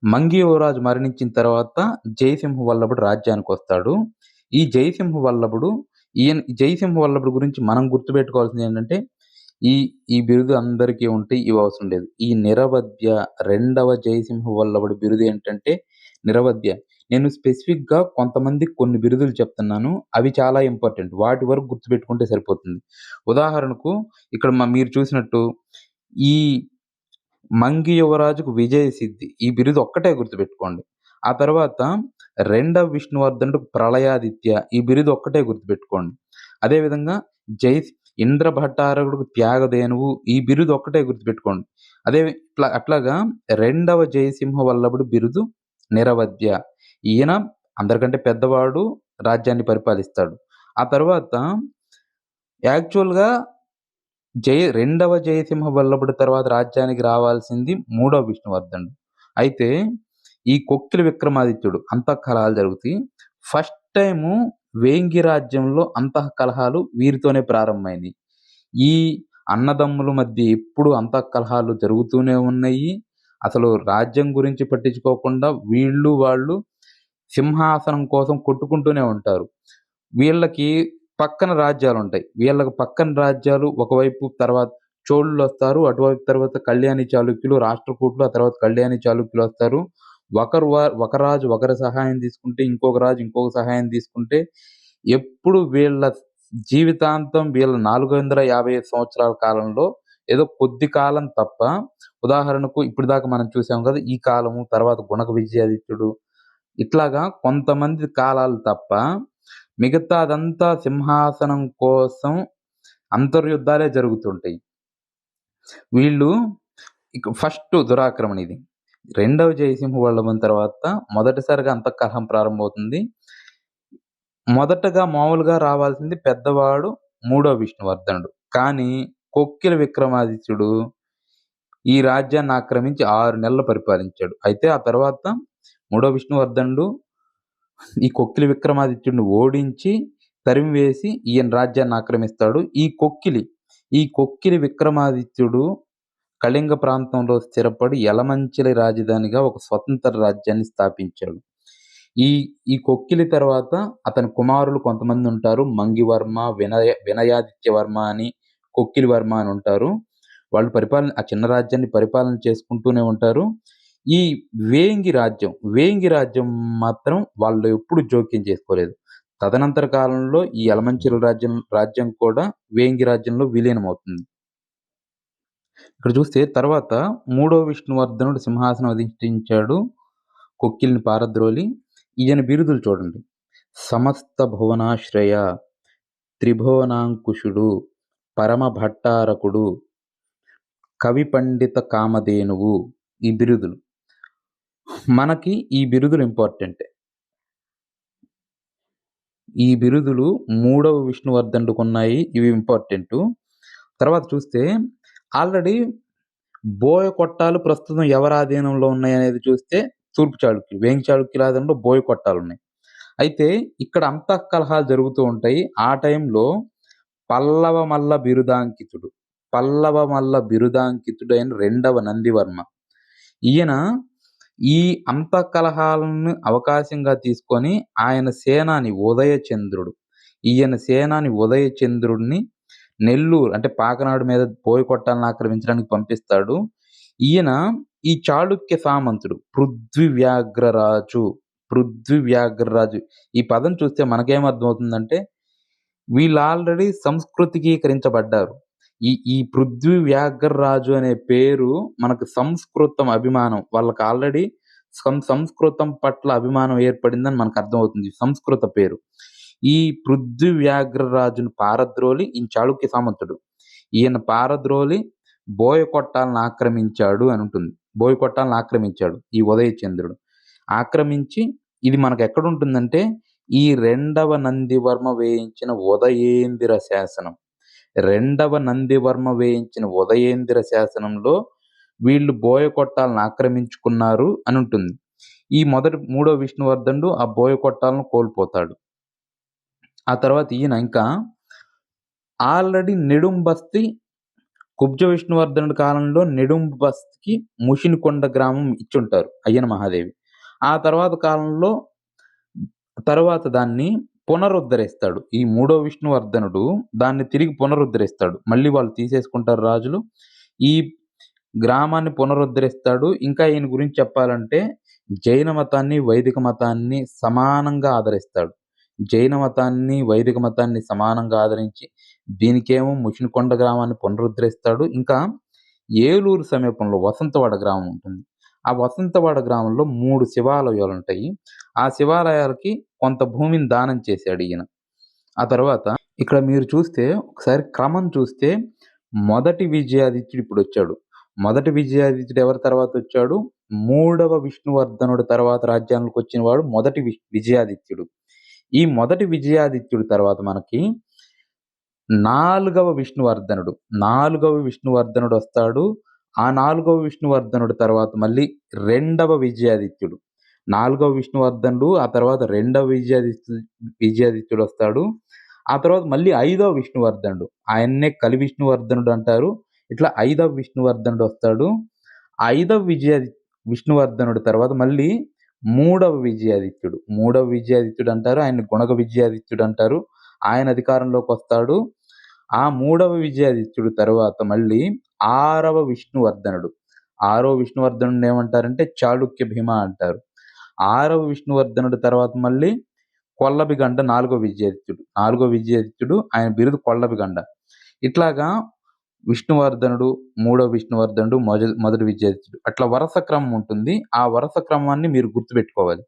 మంగి యువరాజు మరణించిన తర్వాత జయసింహ వల్లభుడు రాజ్యానికొస్తాడు. ఈ జయసింహ వల్లభుడు జయసింహ వల్లభుడు గురించి మనం గుర్తుపెట్టుకోవాల్సింది ఏంటంటే, ఈ ఈ బిరుదు అందరికీ ఉంటే ఇవి అవసరం లేదు. ఈ నిరవధ్య రెండవ జయసింహ వల్లభుడి బిరుదు ఏంటంటే నిరవధ్య. నేను స్పెసిఫిక్‌గా కొంతమందికి కొన్ని బిరుదులు చెప్తున్నాను. అవి చాలా ఇంపార్టెంట్. వాటి వరకు గుర్తుపెట్టుకుంటే సరిపోతుంది. ఉదాహరణకు ఇక్కడ మీరు చూసినట్టు ఈ మంగి యువరాజుకు విజయసిద్ధి. ఈ బిరుదు ఒక్కటే గుర్తుపెట్టుకోండి. ఆ తర్వాత రెండవ విష్ణువర్ధనుడుకు ప్రళయాదిత్య. ఈ బిరుదు ఒక్కటే గుర్తుపెట్టుకోండి. అదేవిధంగా ఇంద్రభట్టారకుడుకు త్యాగధేనువు. ఈ బిరుదు ఒక్కటే గుర్తుపెట్టుకోండి. అట్లాగా రెండవ జయసింహ వల్లభుడు బిరుదు నిరవధ్య. ఈయన అందరికంటే పెద్దవాడు, రాజ్యాన్ని పరిపాలిస్తాడు. ఆ తర్వాత యాక్చువల్‌గా రెండవ జయసింహ వల్లభుడి తర్వాత రాజ్యానికి రావాల్సింది మూడవ విష్ణువర్ధనుడు. అయితే ఈ కొక్కిలి విక్రమాదిత్యుడు అంతఃకలహాలు జరుగుతాయి. ఫస్ట్ టైము వేంగి రాజ్యంలో అంతఃకలహాలు వీరితోనే ప్రారంభమైనయి. ఈ అన్నదమ్ముల మధ్య ఎప్పుడు అంతఃకలహాలు జరుగుతూనే ఉన్నాయి. అసలు రాజ్యం గురించి పట్టించుకోకుండా వాళ్ళు సింహాసనం కోసం కొట్టుకుంటూనే ఉంటారు. వీళ్ళకి పక్కన రాజ్యాలుంటాయి. వీళ్ళకి పక్కన రాజ్యాలు ఒకవైపు తర్వాత చోళులొస్తారు. అటువైపు తర్వాత కళ్యాణి చాళుక్యులు, రాష్ట్రకూటులు, ఆ తర్వాత కళ్యాణి చాళుక్యులొస్తారు. ఒక రాజు ఒకరి సహాయం తీసుకుంటే, ఇంకొక రాజు ఇంకొక సహాయం తీసుకుంటే, ఎప్పుడు వీళ్ళ జీవితాంతం వీళ్ళ 455 సంవత్సరాల కాలంలో ఏదో కొద్ది కాలం తప్ప, ఉదాహరణకు ఇప్పటిదాకా మనం చూసాం కదా! ఈ కాలము, తర్వాత గుణక విజయాదిత్యుడు, ఇట్లాగా కొంతమంది కాలాలు తప్ప మిగతాదంతా సింహాసనం కోసం అంతర్యుద్ధాలే జరుగుతుంటాయి. వీళ్ళు ఫస్ట్ దురాక్రమణ ఇది. రెండవ జయసింహ వల్లభుని తర్వాత మొదటిసారిగా అంతఃకలహం ప్రారంభమవుతుంది. మొదటగా మామూలుగా రావాల్సింది పెద్దవాడు మూడో విష్ణువర్ధనుడు. కానీ కొక్కిలి విక్రమాదిత్యుడు ఈ రాజ్యాన్ని ఆక్రమించి 6 నెలలు పరిపాలించాడు. అయితే ఆ తర్వాత మూడో విష్ణువర్ధనుడు ఈ కొక్కిలి విక్రమాదిత్యుడిని ఓడించి తరిమివేసి ఈయన రాజ్యాన్ని ఆక్రమిస్తాడు. ఈ కొక్కిలి విక్రమాదిత్యుడు కళింగ ప్రాంతంలో స్థిరపడి యలమంచిలి రాజధానిగా ఒక స్వతంత్ర రాజ్యాన్ని స్థాపించాడు. ఈ కొక్కిలి తర్వాత అతని కుమారులు కొంతమందుంటారు. మంగివర్మ, వినయాదిత్యవర్మ అని, కొక్కిలి వర్మ అని ఉంటారు. వాళ్ళు ఆ చిన్న రాజ్యాన్ని పరిపాలన చేసుకుంటూనే ఉంటారు. ఈ వేంగి రాజ్యం మాత్రం వాళ్ళు ఎప్పుడు జోక్యం చేసుకోలేదు. తదనంతర కాలంలో ఈ యలమంచిలి రాజ్యం కూడా వేంగి రాజ్యంలో విలీనమవుతుంది. ఇక్కడ చూస్తే తర్వాత మూడో విష్ణువర్ధనుడు సింహాసనం అధిష్ఠించాడు. కొక్కిలిని పారద్రోలి. ఈయన బిరుదులు చూడండి. సమస్త భువనాశ్రయ, త్రిభువనాంకుశుడు, పరమ భట్టారకుడు, కవి పండిత కామధేనువు. ఈ బిరుదులు. మనకి ఈ బిరుదులు ఇంపార్టెంటే. ఈ బిరుదులు మూడవ విష్ణువర్ధనుడుకున్నాయి. ఇవి ఇంపార్టెంటు. తర్వాత చూస్తే ఆల్రెడీ బోయకొట్టాలు ప్రస్తుతం ఎవరి ఆధీనంలో ఉన్నాయనేది చూస్తే తూర్పు చాళుక్యులు. వేంగి చాళుక్యుల ఆధీనంలో బోయకొట్టాలున్నాయి. అయితే ఇక్కడ అంతఃకలహాలు జరుగుతూ ఉంటాయి. ఆ టైంలో పల్లవ మల్ల బిరుదాంకితుడైన రెండవ నందివర్మ. ఈయన ఈ అంతఃకలహాలను అవకాశంగా తీసుకొని ఈయన సేనాని ఉదయచంద్రుడిని నెల్లూరు అంటే పాకనాడు మీద బోయకొట్టాలను ఆక్రమించడానికి పంపిస్తాడు. ఈయన ఈ చాళుక్య సామంతుడు పృథ్వీవ్యాఘ్రరాజు. ఈ పదం చూస్తే మనకేమర్థమవుతుందంటే వీళ్ళు ఆల్రెడీ సంస్కృతికీకరించబడ్డారు. ఈ పృథ్వీవ్యాఘ్రరాజు అనే పేరు మనకు సంస్కృతం అభిమానం. వాళ్ళకి ఆల్రెడీ సంస్కృతం పట్ల అభిమానం ఏర్పడిందని మనకు అర్థమవుతుంది. సంస్కృత పేరు. ఈ పృథ్వీవ్యాఘ్రరాజును పారద్రోలి ఈయన చాళుక్య సామంతుడు. ఈయన పారద్రోలి బోయకొట్టాలను ఆక్రమించాడు అని ఉంటుంది. బోయకొట్టాలను ఆక్రమించాడు ఈ ఉదయచంద్రుడు. ఆక్రమించి ఇది మనకెక్కడుంటుందంటే, ఈ రెండవ నందివర్మ వేయించిన ఉదయేందిర శాసనం. రెండవ నందివర్మ వేయించిన ఉదయేందిర శాసనంలో వీళ్ళు బోయకొట్టాలను ఆక్రమించుకున్నారు అనుంటుంది. ఈ మూడో విష్ణువర్ధనుడు ఆ బోయకొట్టాలను కోల్పోతాడు. ఆ తర్వాత ఈయన ఇంకా ఆల్రెడీ నెడుంబస్తి కుబ్జ విష్ణువర్ధనుడి కాలంలో నెడుంబస్తికి ముషినికొండ గ్రామం ఇచ్చుంటారు అయ్యన మహాదేవి. ఆ తర్వాత కాలంలో దాన్ని పునరుద్ధరిస్తాడు. ఈ మూడో విష్ణువర్ధనుడు దాన్ని తిరిగి పునరుద్ధరిస్తాడు. మళ్ళీ వాళ్ళు తీసేసుకుంటారు రాజులు. ఈ గ్రామాన్ని పునరుద్ధరిస్తాడు. ఇంకా ఈయన గురించి చెప్పాలంటే జైన మతాన్ని, వైదిక మతాన్ని సమానంగా ఆదరిస్తాడు. జైన మతాన్ని, వైదిక మతాన్ని సమానంగా ఆదరించి దీనికేమో ముషినికొండ గ్రామాన్ని పునరుద్ధరిస్తాడు. ఇంకా ఏలూరు సమీపంలో వసంతవాడ గ్రామం ఉంటుంది. ఆ వసంతవాడ గ్రామంలో 3 శివాలయాలుంటాయి. ఆ శివాలయాలకి కొంత భూమిని దానం చేశాడు ఈయన. ఆ తర్వాత ఇక్కడ మీరు చూస్తే ఒకసారి క్రమం చూస్తే మొదటి విజయాదిత్యుడు ఇప్పుడొచ్చాడు. మొదటి విజయాదిత్యుడు ఎవరి తర్వాతొచ్చాడు? మూడవ విష్ణువర్ధనుడు తర్వాత రాజ్యానికి వాడు మొదటి విజయాదిత్యుడు. ఈ మొదటి విజయాదిత్యుడి తర్వాత మనకి నాలుగవ విష్ణువర్ధనుడొస్తాడు. ఆ నాలుగవ విష్ణువర్ధనుడి తర్వాత మళ్ళీ రెండవ విజయాదిత్యుడు. నాలుగవ విష్ణువర్ధనుడు, ఆ తర్వాత రెండవ విజయాదిత్యుడొస్తాడు. ఆ తర్వాత మళ్ళీ ఐదవ విష్ణువర్ధనుడు. ఆయన్నే కలి విష్ణువర్ధనుడు అంటారు. ఇట్లా ఐదవ విష్ణువర్ధనుడొస్తాడు. ఐదవ విష్ణువర్ధనుడి తర్వాత మళ్ళీ మూడవ విజయాదిత్యుడు అంటారు. ఆయన్ని గుణగ విజయాదిత్యుడు అంటారు. ఆయన అధికారంలోకొస్తాడు. ఆ మూడవ విజయాదిత్యుడు తర్వాత మళ్ళీ ఆరవ విష్ణువర్ధనుడిని ఏమంటారంటే చాళుక్య భీమ అంటారు. ఆరవ విష్ణువర్ధనుడి తర్వాత మళ్ళీ కొల్లబిగండ నాలుగో విజయాదిత్యుడు. ఆయన బిరుదు కొల్లబిగండ. ఇట్లాగా విష్ణువర్ధనుడు, మూడో విష్ణువర్ధనుడు, మొదటి విజయాదిత్యుడు అట్లా వరుస క్రమం ఉంటుంది. ఆ వరుస క్రమాన్ని మీరు గుర్తుపెట్టుకోవాలి.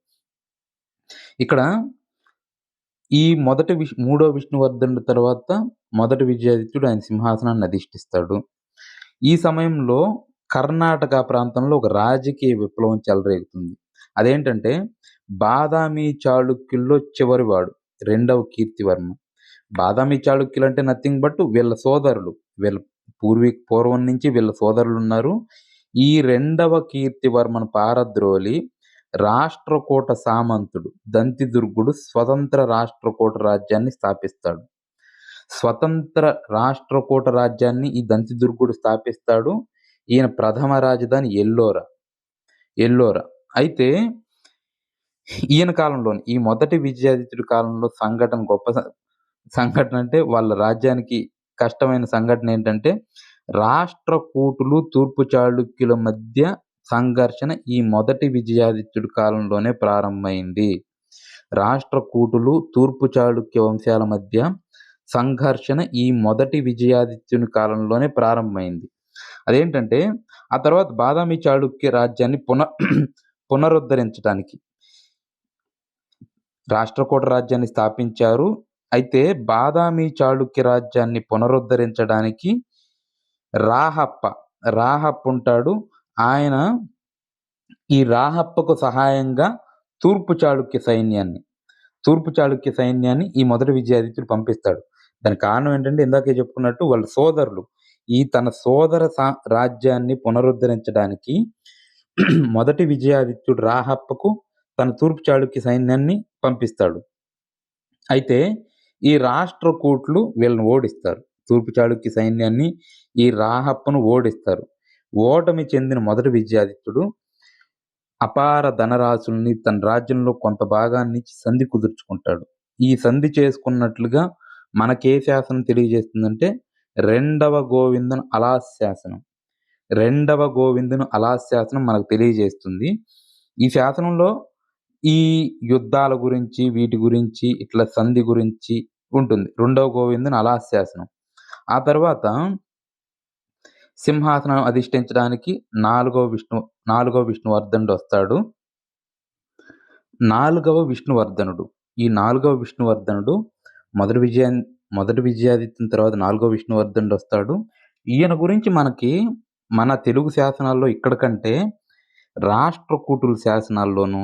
ఇక్కడ ఈ మూడో విష్ణువర్ధనుడి తర్వాత మొదటి విజయాదిత్యుడు ఆయన సింహాసనాన్ని అధిష్టిస్తాడు. ఈ సమయంలో కర్ణాటక ప్రాంతంలో ఒక రాజకీయ విప్లవం చెలరేగుతుంది. అదేంటంటే బాదామి చాళుక్యుల్లో చివరివాడు రెండవ కీర్తివర్మ. బాదామి చాళుక్యులు అంటే నథింగ్ బట్ వీళ్ళ సోదరులు. వీళ్ళ పూర్వం నుంచి వీళ్ళ సోదరులున్నారు. ఈ రెండవ కీర్తివర్మను పారద్రోలి రాష్ట్రకూట సామంతుడు దంతిదుర్గుడు స్వతంత్ర రాష్ట్రకూట రాజ్యాన్ని స్థాపిస్తాడు. స్వతంత్ర రాష్ట్రకూట రాజ్యాన్ని ఈ దంతిదుర్గుడు స్థాపిస్తాడు. ఈయన ప్రథమ రాజధాని ఎల్లోరా. అయితే ఈయన కాలంలోని ఈ మొదటి విజయాదిత్యుడి కాలంలో గొప్ప సంఘటన అంటే వాళ్ళ రాజ్యానికి కష్టమైన సంఘటన ఏంటంటే రాష్ట్రకూటులు తూర్పు చాళుక్యుల మధ్య సంఘర్షణ ఈ మొదటి విజయాదిత్యుడి కాలంలోనే ప్రారంభమైంది. రాష్ట్రకూటులు తూర్పు చాళుక్య వంశాల మధ్య సంఘర్షణ ఈ మొదటి విజయాదిత్యుని కాలంలోనే ప్రారంభమైంది. అదేంటంటే ఆ తర్వాత బాదామి చాళుక్య రాజ్యాన్ని పునరుద్ధరించడానికి రాష్ట్రకూట రాజ్యాన్ని స్థాపించారు. అయితే బాదామి చాళుక్య రాజ్యాన్ని పునరుద్ధరించడానికి రాహప్ప ఉంటాడు. ఆయన ఈ రాహప్పకు సహాయంగా తూర్పు చాళుక్య సైన్యాన్ని ఈ మొదటి విజయాదిత్యుడు పంపిస్తాడు. దానికి కారణం ఏంటంటే ఇందాకే చెప్పుకున్నట్టు వాళ్ళ సోదరులు తన సోదర రాజ్యాన్ని పునరుద్ధరించడానికి మొదటి విజయాదిత్యుడు రాహప్పకు తన తూర్పు చాళుక్య సైన్యాన్ని పంపిస్తాడు. అయితే ఈ రాష్ట్రకూట్లు వీళ్ళని ఓడిస్తారు. తూర్పు చాళుక్య సైన్యాన్ని ఈ రాహప్పను ఓడిస్తారు. ఓటమి చెందిన మొదటి విజయాదిత్యుడు అపార ధనరాశుల్ని తన రాజ్యంలో కొంత భాగాన్ని సంధి కుదుర్చుకుంటాడు. ఈ సంధి చేసుకున్నట్లుగా మనకే శాసనం తెలియజేస్తుందంటే రెండవ గోవిందుని అలాస్ శాసనం మనకు తెలియజేస్తుంది. ఈ శాసనంలో ఈ యుద్ధాల గురించి వీటి గురించి ఇట్లా సంధి గురించి ఉంటుంది. రెండవ గోవిందుని అలాస్ శాసనం. ఆ తర్వాత సింహాసనం అధిష్ఠించడానికి నాలుగవ విష్ణువర్ధనుడు వస్తాడు. ఈ నాలుగవ విష్ణువర్ధనుడు మొదటి విజయాదిత్యుని తర్వాత నాలుగవ విష్ణువర్ధనుడు వస్తాడు. ఈయన గురించి మనకి మన తెలుగు శాసనాల్లో ఇక్కడ కంటే రాష్ట్రకూటుల శాసనాల్లోనూ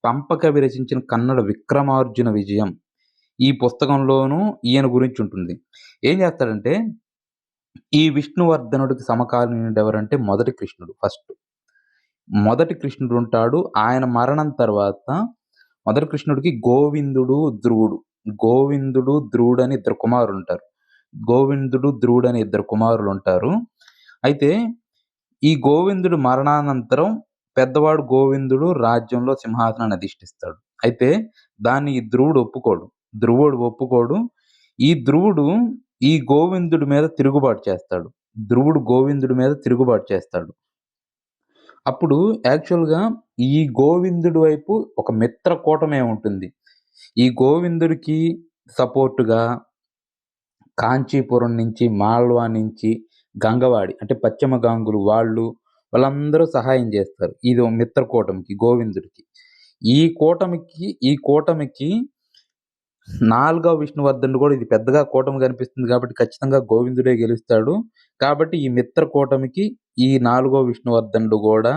పంప కవి రచించిన కన్నడ 'విక్రమార్జున విజయం' ఈ పుస్తకంలోనూ ఈయన గురించి ఉంటుంది. ఏం చేస్తాడంటే, ఈ విష్ణువర్ధనుడికి సమకాలీనుడు ఎవరంటే మొదటి కృష్ణుడు ఫస్ట్. మొదటి కృష్ణుడుంటాడు. ఆయన మరణం తర్వాత మొదటి కృష్ణుడికి గోవిందుడు, ధ్రువుడు. గోవిందుడు, ధ్రువుడని ఇద్దరు కుమారులుంటారు. గోవిందుడు, ధ్రువుడని ఇద్దరు కుమారులుంటారు. అయితే ఈ గోవిందుడు మరణానంతరం పెద్దవాడు గోవిందుడు రాజ్యంలో సింహాసనాన్ని అధిష్టిస్తాడు. అయితే దాన్ని ఈ ధ్రువుడు ఒప్పుకోడు. ధ్రువుడు ఒప్పుకోడు. ఈ ధ్రువుడు ఈ గోవిందుడి మీద తిరుగుబాటు చేస్తాడు. ధ్రువుడు గోవిందుడి మీద తిరుగుబాటు చేస్తాడు. అప్పుడు యాక్చువల్‌గా ఈ గోవిందుడి వైపు ఒక మిత్ర కూటమే ఉంటుంది. ఈ గోవిందుడికి సపోర్ట్‌గా కాంచీపురం నుంచి, మాళ్వా నుంచి, గంగవాడి అంటే పశ్చిమ గాంగులు వాళ్ళందరూ సహాయం జేస్తారు. ఇదో మిత్ర కూటమికి గోవిందుడికి. ఈ కూటమికి నాలుగవ విష్ణువర్ధనుడు గూడా ఇది పెద్దగా కూటమి కనిపిస్తుంది కాబట్టి ఖచ్చితంగా గోవిందుడే గెలుస్తాడు. కాబట్టి ఈ మిత్ర కూటమికి ఈ నాలుగో విష్ణువర్ధనుడు గూడా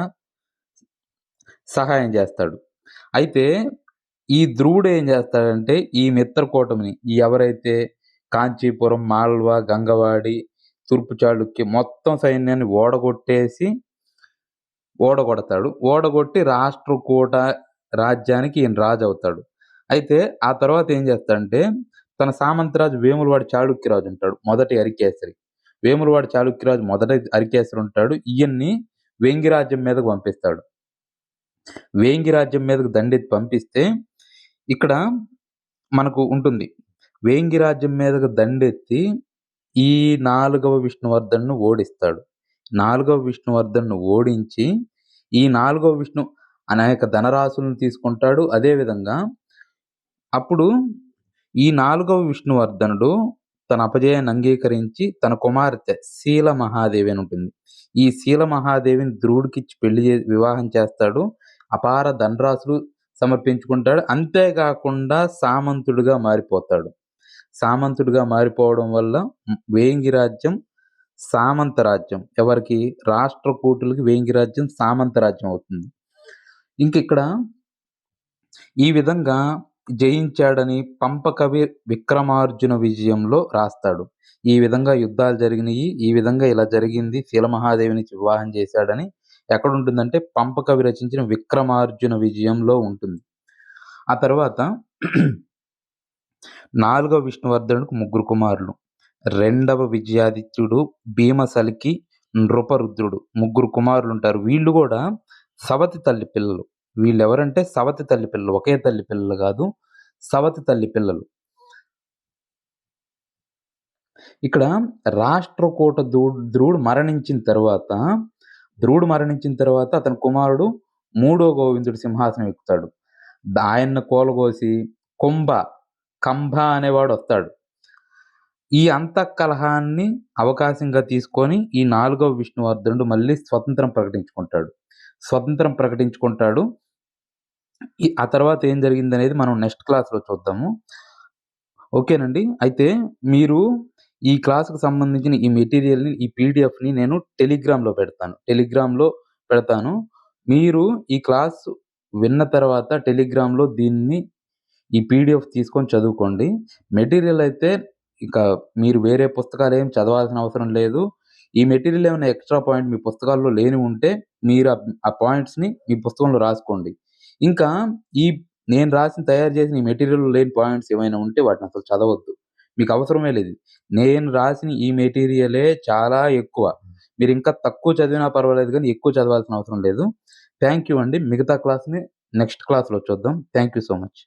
సహాయం జేస్తాడు. అయితే ఈ ధ్రువుడు ఏం జేస్తాడంటే ఈ మిత్ర కూటమిని ఎవరైతే కాంచీపురం, మాళ్వా, గంగవాడి, తూర్పు చాళుక్య మొత్తం సైన్యాన్ని ఓడగొడతాడు. ఓడగొట్టి రాష్ట్రకూట రాజ్యానికి ఈయన రాజవుతాడు. అయితే ఆ తర్వాత ఏం చేస్తాడంటే తన సామంతరాజు వేములవాడి చాళుక్యరాజు ఉంటాడు. మొదటి అరికేసరి. వేములవాడి చాళుక్యరాజు మొదటి అరికేసరి ఉంటాడు. ఈయన్ని వేంగి రాజ్యం మీదకు పంపిస్తాడు. వేంగి రాజ్యం మీదకు దండెత్తి పంపిస్తే ఇక్కడ మనకు ఉంటుంది. వేంగి రాజ్యం మీదకు దండెత్తి ఈ నాలుగవ విష్ణువర్ధన్‌ను ఓడిస్తాడు. నాలుగవ విష్ణువర్ధన్‌ను ఓడించి ఈ నాలుగవ విష్ణు అనేక ధనరాశులను తీసుకుంటాడు. అదే విధంగా అప్పుడు ఈ నాలుగవ విష్ణువర్ధనుడు తన అపజయాన్ని అంగీకరించి తన కుమార్తె శీలమహాదేవి అని ఉంటుంది. ఈ శీలమహాదేవిని ధ్రువుడికిచ్చి వివాహం చేస్తాడు. అపార ధనరాశులు సమర్పించుకుంటాడు. అంతేకాకుండా సామంతుడిగా మారిపోతాడు. సామంతుడిగా మారిపోవడం వల్ల వేంగి రాజ్యం సామంత రాజ్యం. ఎవరికి? రాష్ట్రకూటులకి వేంగి రాజ్యం సామంత రాజ్యం అవుతుంది. ఇంకిక్కడ ఈ విధంగా జయించాడని పంప కవి 'విక్రమార్జున విజయంలో' రాస్తాడు. ఈ విధంగా యుద్ధాలు జరిగినియి. ఈ విధంగా ఇలా జరిగింది. శీలమహాదేవినిచ్చి వివాహం చేశాడని ఎక్కడుంటుందంటే పంప కవి రచించిన 'విక్రమార్జున విజయంలో' ఉంటుంది. ఆ తర్వాత నాలుగవ విష్ణువర్ధనుడికి ముగ్గురు కుమారులు. రెండవ విజయాదిత్యుడు, భీమసలికి, నృపరుద్రుడు ముగ్గురు కుమారులుంటారు. వీళ్ళు గూడా సవతి తల్లి పిల్లలు. వీళ్ళెవరంటే సవతి తల్లి పిల్లలు. ఒకే తల్లి పిల్లలు గాదు. సవతి తల్లి పిల్లలు. ఇక్కడ రాష్ట్రకూట ధ్రువుడు మరణించిన తర్వాత అతని కుమారుడు మూడో గోవిందుడు సింహాసనం ఎక్కుతాడు. ఆయన్ని కూలగోసి కంభ అనేవాడొస్తాడు. ఈ అంతఃకలహాన్ని అవకాశంగా తీసుకొని ఈ నాలుగవ విష్ణువర్ధనుడు మళ్ళీ స్వతంత్రం ప్రకటించుకుంటాడు. ఆ తర్వాత ఏం జరిగిందనేది మనం నెక్స్ట్ క్లాస్‌లో చూద్దాము. ఓకేనండి. అయితే మీరు ఈ క్లాస్‌కి సంబంధించిన ఈ మెటీరియల్‌ని, ఈ పీడీఎఫ్‌ని నేను టెలిగ్రామ్‌లో పెడతాను. మీరు ఈ క్లాస్ విన్న తర్వాత టెలిగ్రామ్‌లో ఈ పీడీఎఫ్ తీసుకొని చదువుకోండి. మెటీరియల్ అయితే ఇక మీరు వేరే పుస్తకాలేం చదవాల్సిన అవసరం లేదు. ఈ మెటీరియల్ ఏమైనా ఎక్స్‌ట్రా పాయింట్ మీ పుస్తకాల్లో లేనివుంటే మీరు ఆ పాయింట్స్‌ని మీ పుస్తకంలో రాసుకోండి. ఇంకా నేను తయారు చేసిన ఈ మెటీరియల్‌లో లేని పాయింట్స్ ఏమైనా ఉంటే వాటినసలు చదవొద్దు. మీకు అవసరమే లేదు. నేను రాసిన ఈ మెటీరియలే చాలా ఎక్కువ. మీరింకా తక్కువ చదివినా పర్వాలేదు గానీ, ఎక్కువ చదవాల్సిన అవసరం లేదు. థాంక్ యూ అండి. మిగతా క్లాస్‌ని నెక్స్ట్ క్లాస్‌లో చూద్దాం. Thank you so much.